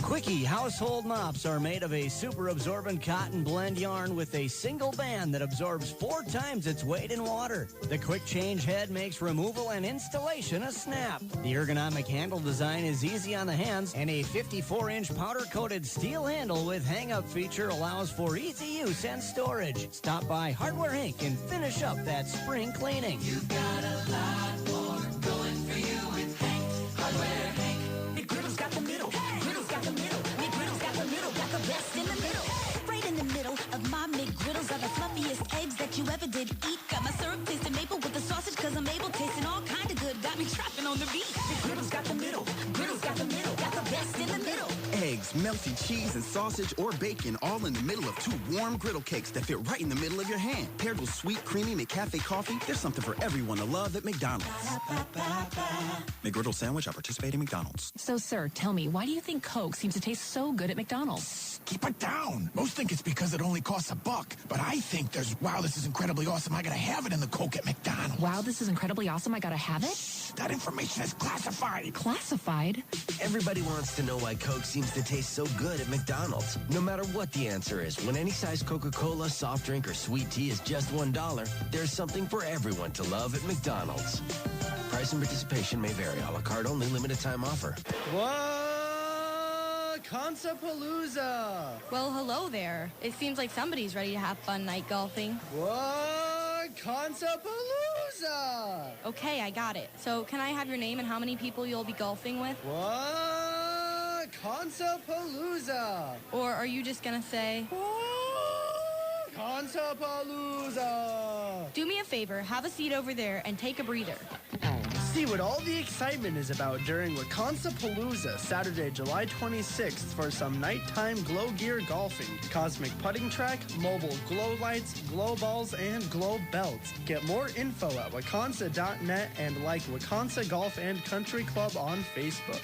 Speaker 16: Quickie household mops are made of a super absorbent cotton blend yarn with a single band that absorbs 4 times its weight in water. The quick change head makes removal and installation a snap. The ergonomic handle design is easy on the hands, and a 54-inch powder-coated steel handle with hang-up feature allows for easy use and storage. Stop by Hardware Inc. and finish up that spring cleaning.
Speaker 5: You've got a lot more going for you with Hank. Hardware Hank. McGriddle's got the middle. Griddle's got the middle. McGriddle's got the middle. Got the best in the middle. Right in the middle of my McGriddles are the fluffiest eggs that you ever did eat. Got my syrup tasting maple with the sausage cause I'm able. Tasting all kind of good. Got me trapping on the beat. McGriddle's got the middle. Griddle's got the middle. Got the best in the middle.
Speaker 17: Eggs, melty cheese, and sausage or bacon all in the middle of 2 warm griddle cakes that fit right in the middle of your hand. Paired with sweet, creamy McCafe coffee, there's something for everyone to love at McDonald's. McGriddle sandwich at participating McDonald's.
Speaker 18: So, sir, tell me, why do you think Coke seems to taste so good at McDonald's?
Speaker 19: Keep it down. Most think it's because it only costs $1. But I think there's, wow, this is incredibly awesome. I gotta have it in the Coke at McDonald's.
Speaker 18: Wow, this is incredibly awesome. I gotta have it?
Speaker 19: That information is classified.
Speaker 18: Classified?
Speaker 20: Everybody wants to know why Coke seems to taste so good at McDonald's. No matter what the answer is, when any size Coca-Cola, soft drink, or sweet tea is just $1, there's something for everyone to love at McDonald's. Price and participation may vary. A la carte only. Limited time offer.
Speaker 21: What? Consapalooza!
Speaker 22: Well, hello there. It seems like somebody's ready to have fun night golfing.
Speaker 21: What? Consapalooza!
Speaker 22: Okay, I got it. So, can I have your name and how many people you'll be golfing with?
Speaker 21: What? Consapalooza!
Speaker 22: Or are you just gonna say...
Speaker 21: Consapalooza!
Speaker 22: Do me a favor, have a seat over there and take a breather.
Speaker 21: See what all the excitement is about during Wakansa-Palooza, Saturday, July 26th for some nighttime glow gear golfing, cosmic putting track, mobile glow lights, glow balls, and glow belts. Get more info at wakansa.net and like Wakansa Golf and Country Club on Facebook.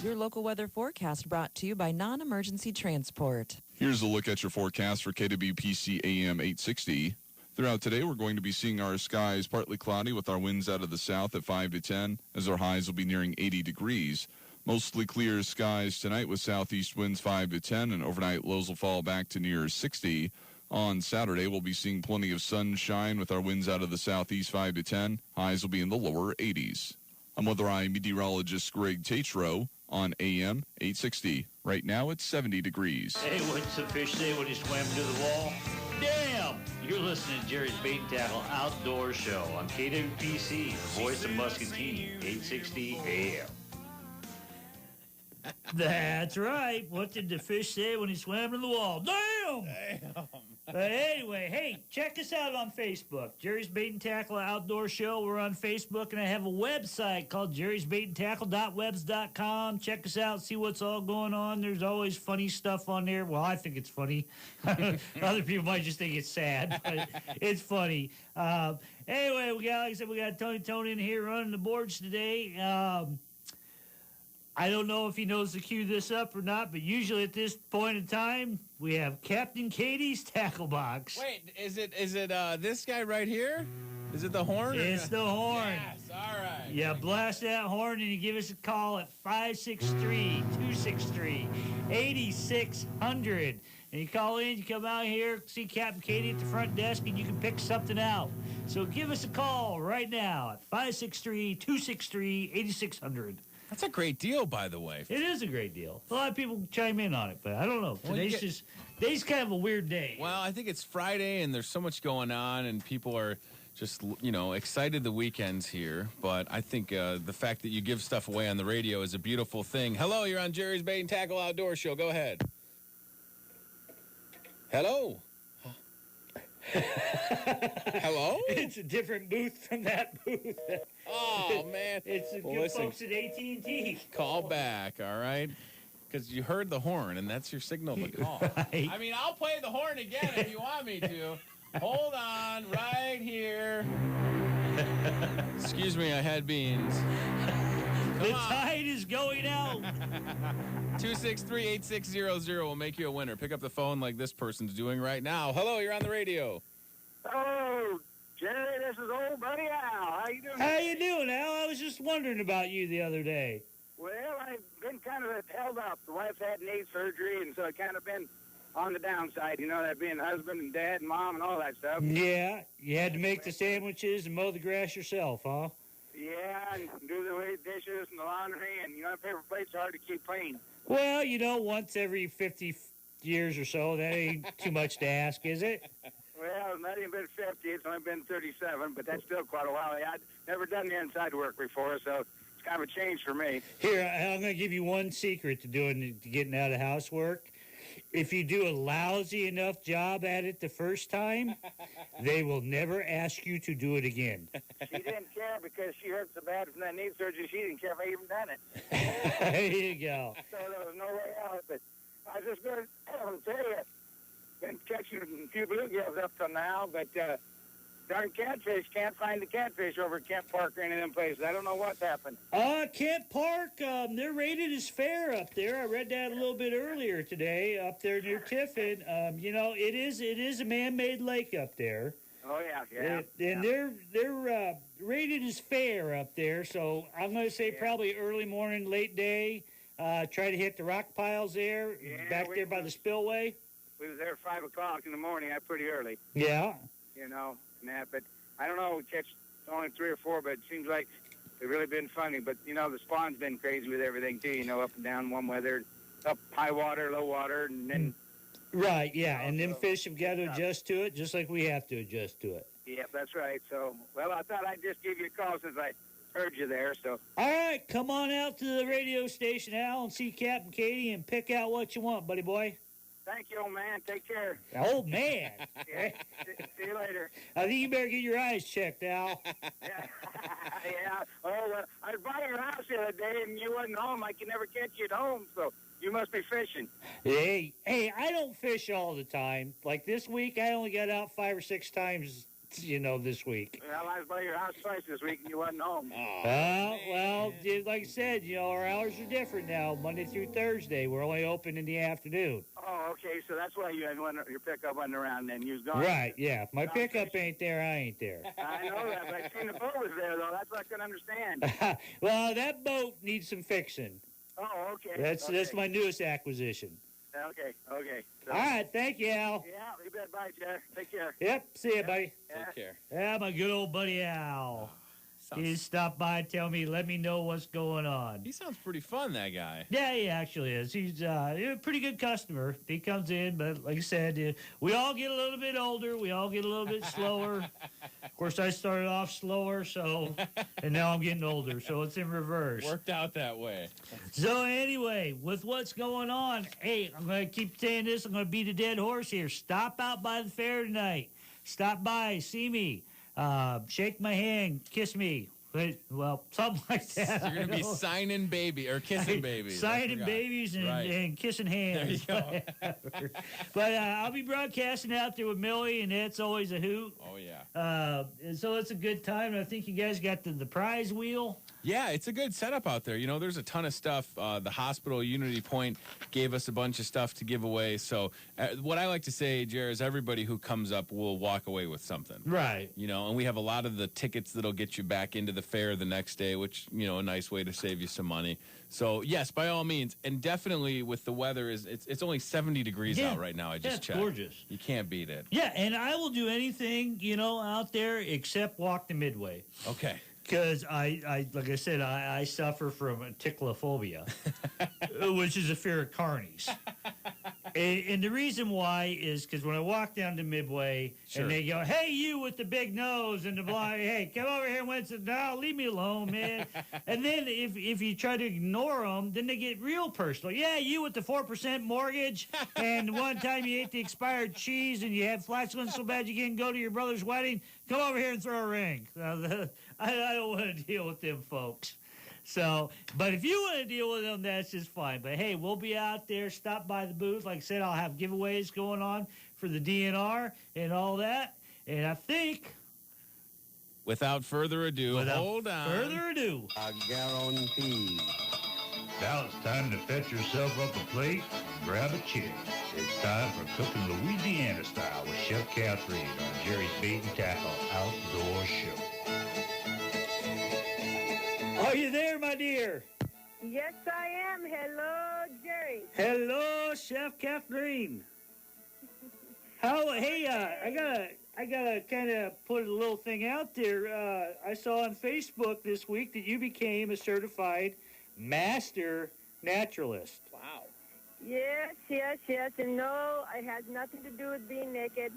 Speaker 3: Your local weather forecast brought to you by Non-Emergency Transport.
Speaker 10: Here's a look at your forecast for KWPC AM 860. Throughout today, we're going to be seeing our skies partly cloudy with our winds out of the south at 5 to 10, as our highs will be nearing 80 degrees. Mostly clear skies tonight with southeast winds 5 to 10, and overnight lows will fall back to near 60. On Saturday, we'll be seeing plenty of sunshine with our winds out of the southeast 5 to 10. Highs will be in the lower 80s. I'm Weather Eye meteorologist Greg Tatro on AM 860. Right now, it's 70 degrees.
Speaker 2: Hey, what's the fish say when he swam into the wall? Damn! You're listening to Jerry's Bait and Tackle Outdoor Show on KWPC, the voice of Muscatine, 860 AM. That's right. What did the fish say when he swam in the wall? Damn! Anyway, hey, check us out on Facebook. Jerry's Bait and Tackle Outdoor Show. We're on Facebook, and I have a website called jerrysbaitandtackle.webs.com. Check us out, see what's all going on. There's always funny stuff on there. Well, I think it's funny. Other people might just think it's sad, but it's funny. Anyway, like I said, we got Tony in here running the boards today. I don't know if he knows to cue this up or not, but usually at this point in time, we have Captain Katie's Tackle Box.
Speaker 4: Wait, is it this guy right here? Is it the horn?
Speaker 2: It's the horn.
Speaker 4: Yes, all right.
Speaker 2: Yeah, blast that horn and you give us a call at 563-263-8600. And you call in, you come out here, see Captain Katie at the front desk, and you can pick something out. So give us a call right now at 563-263-8600.
Speaker 4: That's a great deal, by the way.
Speaker 2: It is a great deal. A lot of people chime in on it, but I don't know. Today's kind of a weird day.
Speaker 4: Well, I think it's Friday, and there's so much going on, and people are just, excited the weekend's here. But I think the fact that you give stuff away on the radio is a beautiful thing. Hello, you're on Jerry's Bait and Tackle Outdoor Show. Go ahead. Hello. Hello?
Speaker 2: It's a different booth from that booth.
Speaker 4: Oh, man.
Speaker 2: It's the good folks at AT&T.
Speaker 4: Call back, all right? Because you heard the horn, and that's your signal to call.
Speaker 2: Right.
Speaker 4: I mean, I'll play the horn again if you want me to. Hold on, right here. Excuse me, I had beans.
Speaker 2: The tide is going out.
Speaker 4: 263-8600 will make you a winner. Pick up the phone like this person's doing right now. Hello, you're on the radio.
Speaker 23: Oh, Jerry, this is old buddy Al. How you doing?
Speaker 2: How you doing, Al? I was just wondering about you the other day.
Speaker 23: Well, I've been kind of held up. The wife's had knee surgery, and so I've kind of been on the downside, that being husband and dad and mom and all that stuff.
Speaker 2: Yeah, you had to make the sandwiches and mow the grass yourself, huh?
Speaker 23: Yeah, and do the dishes and the laundry, and, paper plates are hard to keep clean.
Speaker 2: Well, once every 50 years or so, that ain't too much to ask, is it?
Speaker 23: Well, it's not even been 50. It's only been 37, but that's still quite a while. I'd never done the inside work before, so it's kind of a change for me.
Speaker 2: Here, I'm going to give you one secret to getting out of housework. If you do a lousy enough job at it the first time, they will never ask you to do it again.
Speaker 23: She didn't care because she hurt so bad from that knee surgery. She didn't care if I even done it.
Speaker 2: There you go.
Speaker 23: So there was no way out. But I was just going to tell you, been catching a few bluegills up till now, but darn catfish, can't find the catfish over at Kent Park or any of them places. I don't know what's happened.
Speaker 2: Kent Park, they're rated as fair up there. I read that a little bit earlier today up there near Tiffin. It is a man-made lake up there.
Speaker 23: Oh, yeah.
Speaker 2: And they're rated as fair up there, so I'm going to say probably early morning, late day. Try to hit the rock piles there, back there by the spillway.
Speaker 23: We was there at 5 o'clock in the morning. Pretty early.
Speaker 2: Yeah.
Speaker 23: But I don't know. We catch only 3 or 4, but it seems like they've really been funny. But, the spawn's been crazy with everything, too, up and down one weather, up high water, low water, and then...
Speaker 2: Right, yeah, and them fish have got to adjust to it just like we have to adjust to it.
Speaker 23: Yep, that's right. So, I thought I'd just give you a call since I heard you there, so...
Speaker 2: All right, come on out to the radio station, Al, and see Captain Katie and pick out what you want, buddy boy.
Speaker 23: Thank you, old man. Take care.
Speaker 2: Old man.
Speaker 23: Yeah. See you later.
Speaker 2: I think you better get your eyes checked, Al.
Speaker 23: Yeah. Oh, I was by your house the other day, and you wasn't home. I can never catch you at home, so you must be fishing.
Speaker 2: Hey, I don't fish all the time. Like this week, I only got out 5 or 6 times, this week.
Speaker 23: Well, I was by your house twice this week, and you wasn't home.
Speaker 2: Well, like I said, our hours are different now, Monday through Thursday. We're only open in the afternoon.
Speaker 23: Oh, okay, so that's why your pickup wasn't around then. You was gone.
Speaker 2: Right, yeah. If my pickup ain't there, I ain't there.
Speaker 23: I know that, but I seen the boat was there, though. That's what I couldn't understand.
Speaker 2: Well, that boat needs some fixing.
Speaker 23: Oh, okay.
Speaker 2: That's my newest acquisition.
Speaker 23: Okay. So,
Speaker 2: all right, thank you, Al.
Speaker 23: Yeah, you bet. Bye, Jeff. Take care.
Speaker 2: Yep, see you, buddy.
Speaker 4: Take care.
Speaker 2: Yeah, my good old buddy Al. He stopped by and let me know what's going on.
Speaker 4: He sounds pretty fun, that guy.
Speaker 2: Yeah, he actually is. He's a pretty good customer. He comes in, but like I said, we all get a little bit older. We all get a little bit slower. Of course, I started off slower, and now I'm getting older, so it's in reverse.
Speaker 4: Worked out that way.
Speaker 2: So anyway, with what's going on, hey, I'm going to keep saying this. I'm going to beat a dead horse here. Stop out by the fair tonight. Stop by, see me. Shake my hand, kiss me. Well, something like that.
Speaker 4: You're going to be signing kissing babies.
Speaker 2: Signing babies and kissing hands.
Speaker 4: There you go.
Speaker 2: But I'll be broadcasting out there with Millie, and it's always a hoot.
Speaker 4: Oh, yeah.
Speaker 2: And so it's a good time. I think you guys got the prize wheel.
Speaker 4: Yeah, it's a good setup out there. There's a ton of stuff. The hospital, Unity Point, gave us a bunch of stuff to give away. So what I like to say, Jer, is everybody who comes up will walk away with something.
Speaker 2: Right.
Speaker 4: And we have a lot of the tickets that'll get you back into the fair the next day, which, a nice way to save you some money. So, yes, by all means. And definitely with the weather, it's only 70 degrees out right now. I just checked.
Speaker 2: It's gorgeous.
Speaker 4: You can't beat it.
Speaker 2: Yeah, and I will do anything, out there except walk the midway.
Speaker 4: Okay.
Speaker 2: Because like I said, I suffer from ticklophobia, which is a fear of carnies. And the reason why is because when I walk down to Midway and they go, hey, you with the big nose and the blind, hey, come over here, Winston. No, leave me alone, man. And then if you try to ignore them, then they get real personal. Yeah, you with the 4% mortgage and one time you ate the expired cheese and you had flatulence so bad you can't go to your brother's wedding, come over here and throw a ring. I don't want to deal with them folks. So, but if you want to deal with them, that's just fine. But hey, we'll be out there. Stop by the booth. Like I said, I'll have giveaways going on for the DNR and all that. And I think,
Speaker 4: without further ado, hold on.
Speaker 6: I guarantee.
Speaker 7: Now it's time to fetch yourself up a plate and grab a chair. It's time for Cooking Louisiana Style with Chef Catherine on Jerry's Bait and Tackle Outdoor Show.
Speaker 2: Are you there, my dear?
Speaker 9: Yes, I am. Hello, Jerry.
Speaker 2: Hello, Chef Kathleen. Hey, I gotta kind of put a little thing out there. I saw on Facebook this week that you became a certified master naturalist.
Speaker 4: Wow.
Speaker 9: Yes. And no, it has nothing to do with being naked.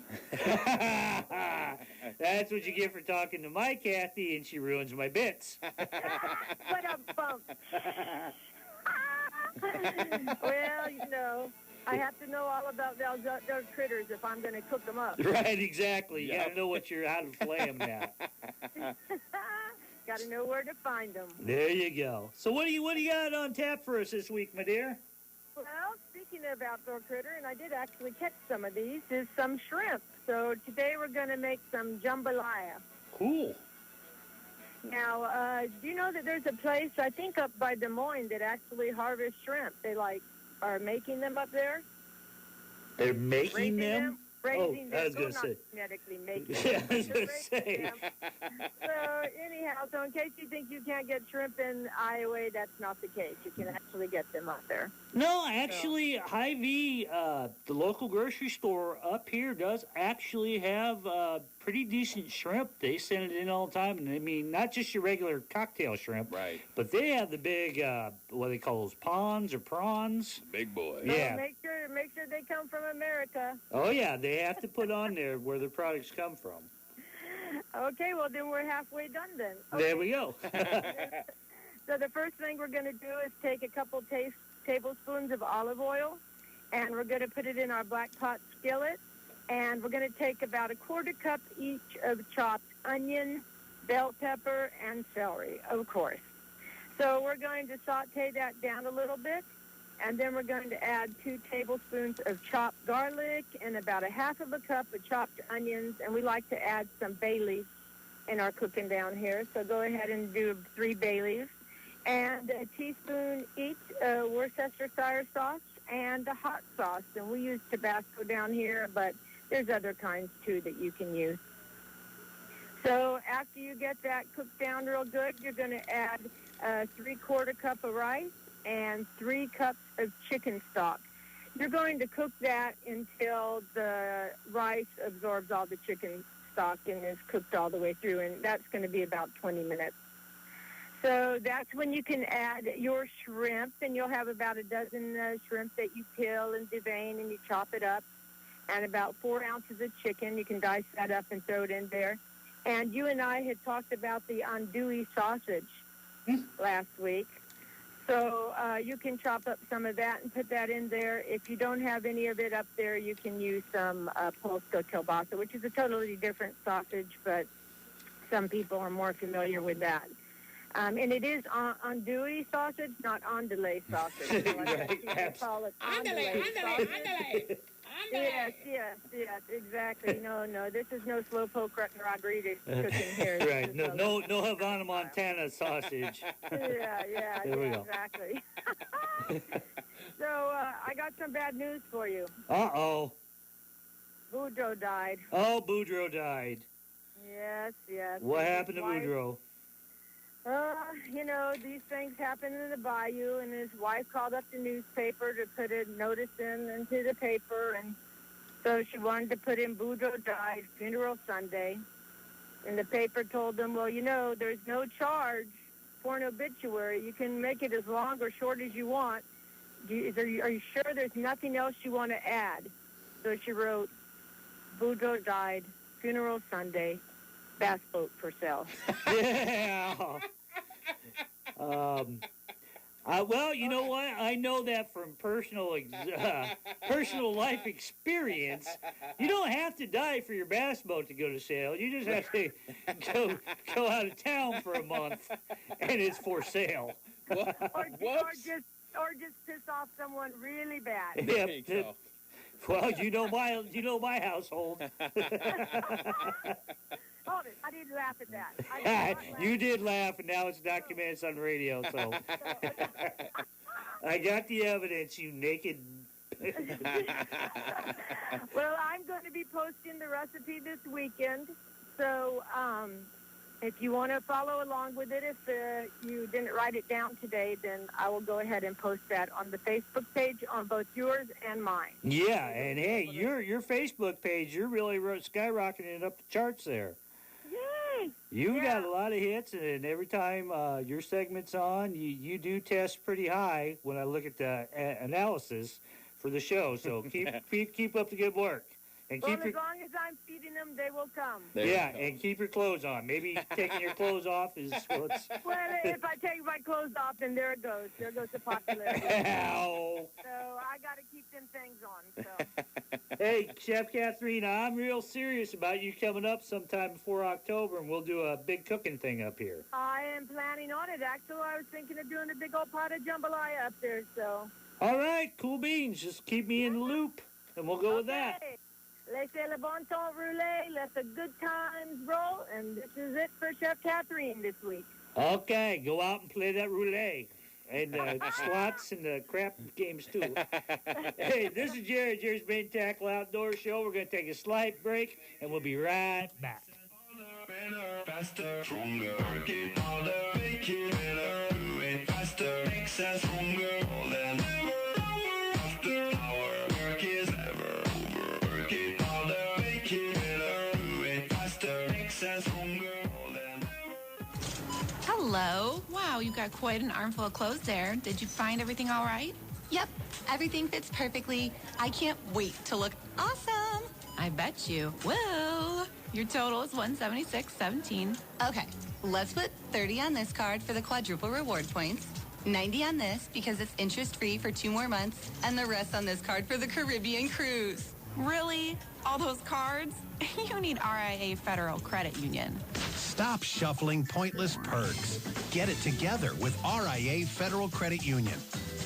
Speaker 2: That's what you get for talking to my Kathy, and she ruins my bits.
Speaker 9: What a bump. Well, I have to know all about those critters if I'm going to cook them up.
Speaker 2: Right, exactly. You got to know how to flay them now.
Speaker 9: Got to know where to find them.
Speaker 2: There you go. So what do you got on tap for us this week, my dear?
Speaker 9: Well, speaking of outdoor critter, and I did actually catch some of these, is some shrimp. So today we're going to make some jambalaya.
Speaker 2: Cool.
Speaker 9: Now, do you know that there's a place, I think up by Des Moines, that actually harvests shrimp? They, are making them up there?
Speaker 2: They're making them?
Speaker 9: Raising them.
Speaker 2: I was going to say.
Speaker 9: Genetically making
Speaker 2: Yeah,
Speaker 9: them.
Speaker 2: I was going to say.
Speaker 9: So, anyhow, so in case you think you can't get shrimp in Iowa, that's not the case. You can actually get them up there.
Speaker 2: No, actually, Hy-Vee, the local grocery store up here does actually have pretty decent shrimp. They send it in all the time. And I mean, not just your regular cocktail shrimp.
Speaker 4: Right.
Speaker 2: But they have the big, what do they call those, prawns or prawns?
Speaker 4: Big boy.
Speaker 2: Yeah.
Speaker 9: So make sure they come from America.
Speaker 2: Oh, yeah. They have to put on there where the products come from.
Speaker 9: Okay, well, then we're halfway done then. Okay.
Speaker 2: There we go.
Speaker 9: So the first thing we're going to do is take a couple tablespoons of olive oil and we're going to put it in our black pot skillet, and we're going to take about a quarter cup each of chopped onion, bell pepper, and celery, of course. So we're going to saute that down a little bit, and then we're going to add 2 tablespoons of chopped garlic and about a half of a cup of chopped onions, and we like to add some bay leaves in our cooking down here. So go ahead and do 3 bay leaves, and a teaspoon each Worcestershire sauce and a hot sauce. And we use Tabasco down here, but there's other kinds too that you can use. So after you get that cooked down real good, you're going to add 3/4 cup of rice and 3 cups of chicken stock. You're going to cook that until the rice absorbs all the chicken stock and is cooked all the way through, and that's going to be about 20 minutes. So that's when you can add your shrimp, and you'll have about a dozen shrimp that you peel and devein and you chop it up, and about 4 ounces of chicken. You can dice that up and throw it in there. And you and I had talked about the andouille sausage last week. So you can chop up some of that and put that in there. If you don't have any of it up there, you can use some polsko kielbasa, which is a totally different sausage, but some people are more familiar with that. And it is andouille sausage, not andouille sausage. So
Speaker 2: Right.
Speaker 9: call it andouille sausage. Yes, exactly. No, this is no slowpoke Rodriguez cooking here.
Speaker 2: Right. No Havana, Montana sausage.
Speaker 9: Yeah,
Speaker 2: There we go.
Speaker 9: exactly. So I got some bad news for you.
Speaker 2: Uh-oh.
Speaker 9: Boudreaux died.
Speaker 2: Oh, Boudreaux died.
Speaker 9: Yes.
Speaker 2: What happened to Boudreaux?
Speaker 9: These things happen in the bayou, and his wife called up the newspaper to put a notice into the paper, and so she wanted to put in Boudreaux died, funeral Sunday. And the paper told them, well, there's no charge for an obituary. You can make it as long or short as you want. Are you sure there's nothing else you want to add? So she wrote, Boudreaux died, funeral Sunday, bass boat for sale.
Speaker 2: Yeah. Well, you know what? I know that from personal life experience. You don't have to die for your bass boat to go to sale. You just have to go out of town for a month, and it's for sale.
Speaker 9: or just piss off someone really bad.
Speaker 2: There you go. Well, you know my household.
Speaker 9: Hold it. I didn't laugh at that.
Speaker 2: You did laugh, and now it's documented on radio, so. I got the evidence, you naked.
Speaker 9: Well, I'm going to be posting the recipe this weekend, so if you want to follow along with it, if you didn't write it down today, then I will go ahead and post that on the Facebook page on both yours and mine.
Speaker 2: Yeah, and hey, your Facebook page, you're really skyrocketing up the charts there.
Speaker 9: Yay!
Speaker 2: You got a lot of hits, and every time your segment's on, you do test pretty high when I look at the analysis for the show. So keep up the good work. And
Speaker 9: as long as I'm feeding them, they will come.
Speaker 2: And keep your clothes on. Maybe taking your clothes off is what's...
Speaker 9: Well, if I take my clothes off, then there it goes. There goes the popularity.
Speaker 2: Ow.
Speaker 9: So I got to keep them things on. So.
Speaker 2: Hey, Chef Katharina, I'm real serious about you coming up sometime before October, and we'll do a big cooking thing up here.
Speaker 9: I am planning on it. Actually, I was thinking of doing a big old pot of jambalaya up there, so.
Speaker 2: All right, cool beans. Just keep me in the loop, and we'll go with that.
Speaker 9: Laissez le bon temps rouler, let the good times roll, and this is it for Chef Catherine this week.
Speaker 2: Okay, go out and play that roulette. And slots and the crap games, too. Hey, this is Jerry. Jerry's Bait Tackle Outdoor Show. We're going to take a slight break, and we'll be right back.
Speaker 5: Faster, stronger, working harder, make it better, do it faster, makes us stronger, more than ever, hour after hour, work is never over, working harder, make it better, do it faster, makes us stronger, more than ever.
Speaker 18: Hello. Wow, you got quite an armful of clothes there. Did you find everything all right?
Speaker 8: Yep, everything fits perfectly. I can't wait to look awesome.
Speaker 18: I bet you will. Your total is $176.17.
Speaker 8: Okay, let's put 30 on this card for the quadruple reward points. $90 on this because it's interest-free for 2 more months, and the rest on this card for the Caribbean cruise.
Speaker 18: Really? All those cards? You need RIA Federal Credit Union.
Speaker 1: Stop shuffling pointless perks. Get it together with RIA Federal Credit Union.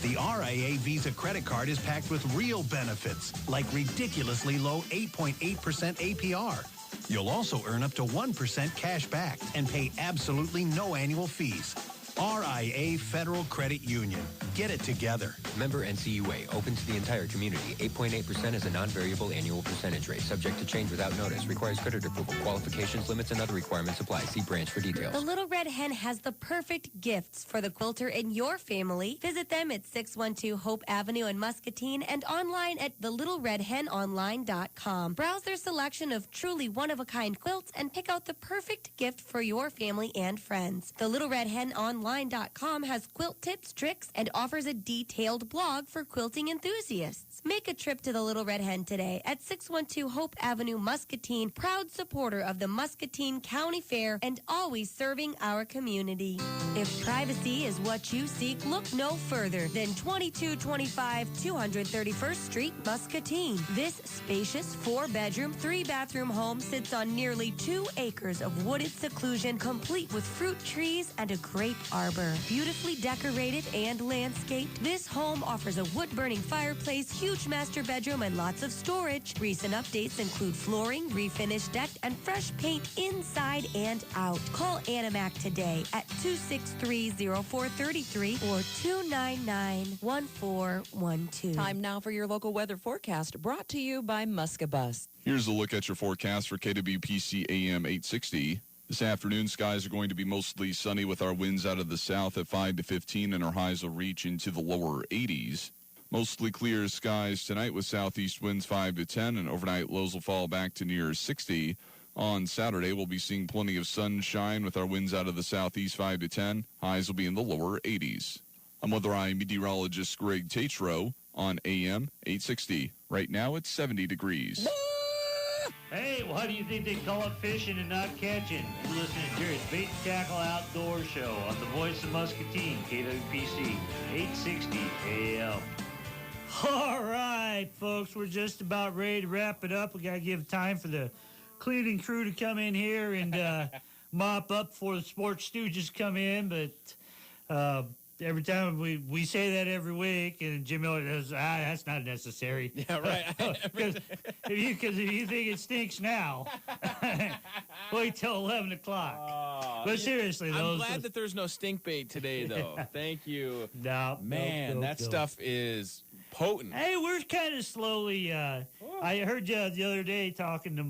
Speaker 1: The RIA Visa credit card is packed with real benefits, like ridiculously low 8.8% APR. You'll also earn up to 1% cash back and pay absolutely no annual fees. RIA Federal Credit Union. Get it together.
Speaker 11: Member NCUA. Open to the entire community. 8.8% is a non-variable annual percentage rate. Subject to change without notice. Requires credit approval. Qualifications, limits, and other requirements apply. See branch for details.
Speaker 15: The Little Red Hen has the perfect gifts for the quilter in your family. Visit them at 612 Hope Avenue in Muscatine and online at thelittleredhenonline.com. Browse their selection of truly one-of-a-kind quilts and pick out the perfect gift for your family and friends. The Little Red Hen Online.com has quilt tips, tricks, and offers a detailed blog for quilting enthusiasts. Make a trip to the Little Red Hen today at 612 Hope Avenue, Muscatine, proud supporter of the Muscatine County Fair and always serving our community. If privacy is what you seek, look no further than 2225 231st Street, Muscatine. This spacious 4-bedroom, 3-bathroom home sits on nearly 2 acres of wooded seclusion, complete with fruit trees and a grape arbor. Beautifully decorated and landscaped, this home offers a wood-burning fireplace, huge master bedroom, and lots of storage. Recent updates include flooring, refinished deck, and fresh paint inside and out. Call Animac today at 263-0433 or 299-1412.
Speaker 3: Time now for your local weather forecast, brought to you by Muscabus.
Speaker 10: Here's a look at your forecast for KWPC AM 860. This afternoon, skies are going to be mostly sunny with our winds out of the south at 5 to 15, and our highs will reach into the lower 80s. Mostly clear skies tonight with southeast winds 5 to 10, and overnight lows will fall back to near 60. On Saturday, we'll be seeing plenty of sunshine with our winds out of the southeast 5 to 10. Highs will be in the lower 80s. I'm Weather Eye meteorologist Greg Tatro on AM 860. Right now, it's 70 degrees.
Speaker 2: Hey, why do you think they call it fishing and not catching? You're listening to Jerry's Bait and Tackle Outdoor Show on the Voice of Muscatine, KWPC, 860 AM. All right, folks, we're just about ready to wrap it up. We got to give time for the cleaning crew to come in here and mop up before the sports stooges come in, but every time we say that every week, and Jim Miller goes, that's not necessary.
Speaker 4: Yeah, right.
Speaker 2: Because if you think it stinks now, wait till 11 o'clock. But seriously,
Speaker 4: I'm glad that there's no stink bait today, though. Thank you.
Speaker 2: No,
Speaker 4: man, that stuff is potent.
Speaker 2: Hey, we're kind of slowly. I heard you the other day talking to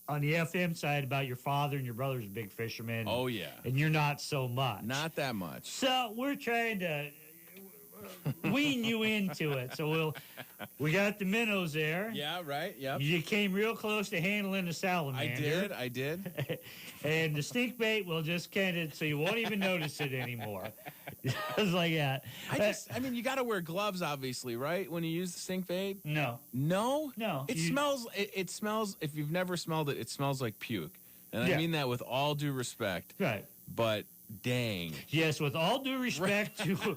Speaker 2: on the FM side about your father and your brother's a big fisherman.
Speaker 4: Oh, yeah.
Speaker 2: And you're not so much.
Speaker 4: Not that much.
Speaker 2: So we're trying to wean you into it. So we got the minnows there.
Speaker 4: Yeah, right. Yep.
Speaker 2: You came real close to handling the salamander.
Speaker 4: I did.
Speaker 2: And the stink bait will just kind of, so you won't even notice it anymore. Just like that.
Speaker 4: I mean, you got to wear gloves, obviously, right? When you use the stink bait?
Speaker 2: No.
Speaker 4: No?
Speaker 2: No.
Speaker 4: It smells, if you've never smelled it, it smells like puke. And I mean that with all due respect.
Speaker 2: Right.
Speaker 4: But dang.
Speaker 2: Yes, with all due respect to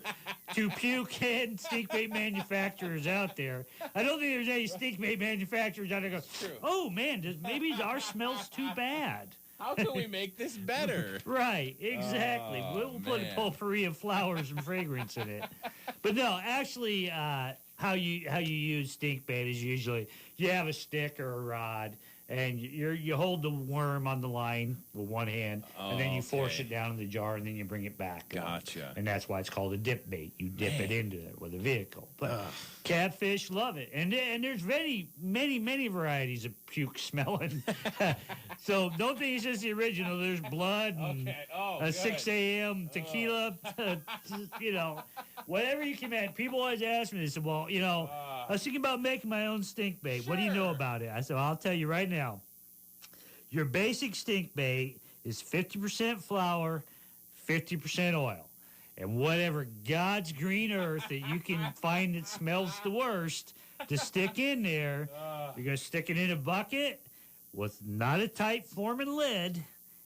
Speaker 2: puke and stink bait manufacturers out there, I don't think there's any stink bait manufacturers out there go, oh, man, maybe our smell's too bad.
Speaker 4: How can we make this better?
Speaker 2: Right, exactly.
Speaker 4: Oh,
Speaker 2: we'll put a potpourri of flowers and fragrance in it. But no, actually, how you use stink bait is usually you have a stick or a rod, and you hold the worm on the line with one hand, and then you force it down in the jar, and then you bring it back.
Speaker 4: Gotcha.
Speaker 2: And that's why it's called a dip bait. You dip it into it with a vehicle. But catfish love it. And there's many varieties of puke smelling. So don't think it's just the original. There's blood and 6 a.m. tequila, whatever you can make. People always ask me, they said, well, I was thinking about making my own stink bait. What do you know about it? I said, well, I'll tell you right now. Your basic stink bait is 50% flour, 50% oil. And whatever God's green earth that you can find that smells the worst to stick in there, you're going to stick it in a bucket with not a tight forming lid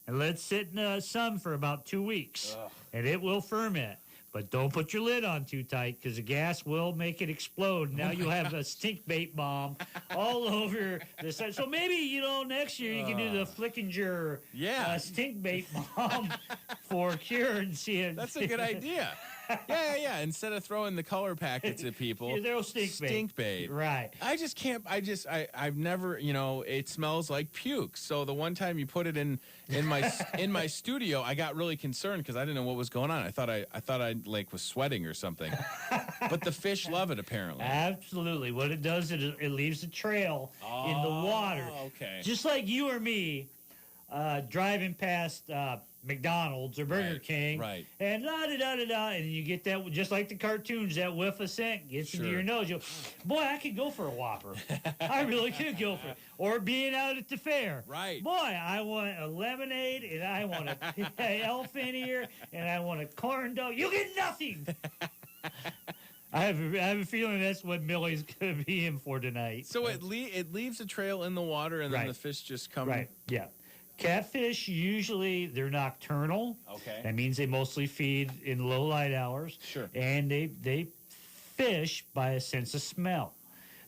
Speaker 2: and let it sit in the sun for about 2 weeks. And it will ferment. But don't put your lid on too tight because the gas will make it explode. Now you'll have a stink bait bomb all over the side. So maybe, next year you can do the Flickinger stink bait bomb for cure and see it.
Speaker 4: That's a good idea. Yeah. Instead of throwing the color packets at people,
Speaker 2: You throw stink
Speaker 4: bait.
Speaker 2: Right.
Speaker 4: I just can't. I've never. it smells like puke. So the one time you put it in my studio, I got really concerned because I didn't know what was going on. I thought I was sweating or something. But the fish love it apparently.
Speaker 2: Absolutely. What it does is it leaves a trail in the water.
Speaker 4: Okay.
Speaker 2: Just like you or me driving past McDonald's or Burger King.
Speaker 4: Right.
Speaker 2: And da-da-da-da-da, and you get that, just like the cartoons, that whiff of scent gets into your nose. Boy, I could go for a Whopper. I really could go for it. Or being out at the fair.
Speaker 4: Right.
Speaker 2: Boy, I want a lemonade, and I want a elephant ear, and I want a corn dog. You get nothing. I have a feeling that's what Millie's going to be in for tonight.
Speaker 4: So it leaves a trail in the water, and then the fish just come.
Speaker 2: Right. Yeah. Catfish, usually, they're nocturnal.
Speaker 4: Okay.
Speaker 2: That means they mostly feed in low light hours.
Speaker 4: Sure.
Speaker 2: And they fish by a sense of smell.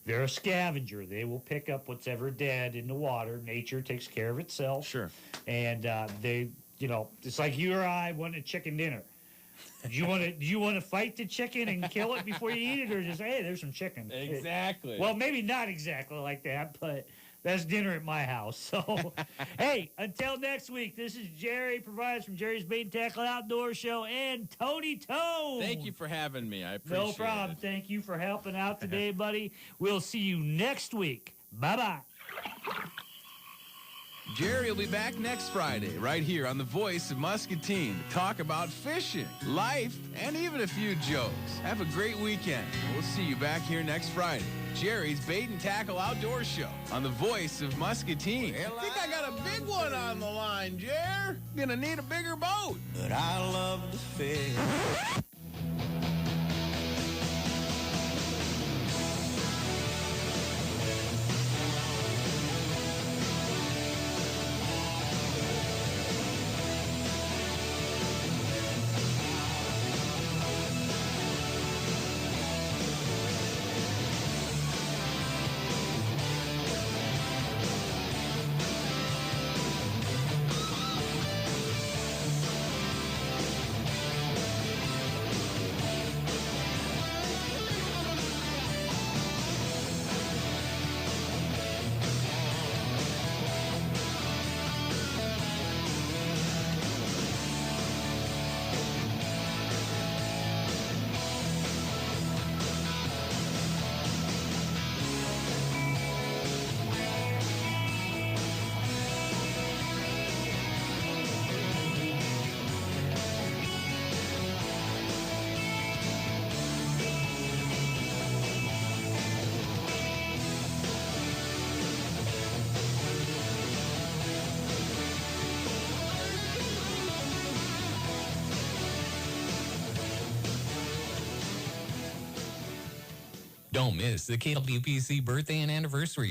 Speaker 2: They're a scavenger. They will pick up what's ever dead in the water. Nature takes care of itself.
Speaker 4: Sure.
Speaker 2: And it's like you or I want a chicken dinner. Do you want to fight the chicken and kill it before you eat it, or just, hey, there's some chicken?
Speaker 4: Exactly.
Speaker 2: Well, maybe not exactly like that, but that's dinner at my house. So, hey, until next week, this is Jerry, provides from Jerry's Bait and Tackle Outdoor Show, and Tony Tone.
Speaker 4: Thank you for having me. I appreciate it.
Speaker 2: No problem. Thank you for helping out today, buddy. We'll see you next week. Bye-bye.
Speaker 4: Jerry will be back next Friday, right here on the Voice of Muscatine, to talk about fishing, life, and even a few jokes. Have a great weekend. We'll see you back here next Friday. Jerry's Bait and Tackle Outdoor Show on the Voice of Muscatine. I think I got a big one on the line, Jer. Gonna need a bigger boat.
Speaker 5: But I love to fish.
Speaker 12: Don't miss the KWPC birthday and anniversary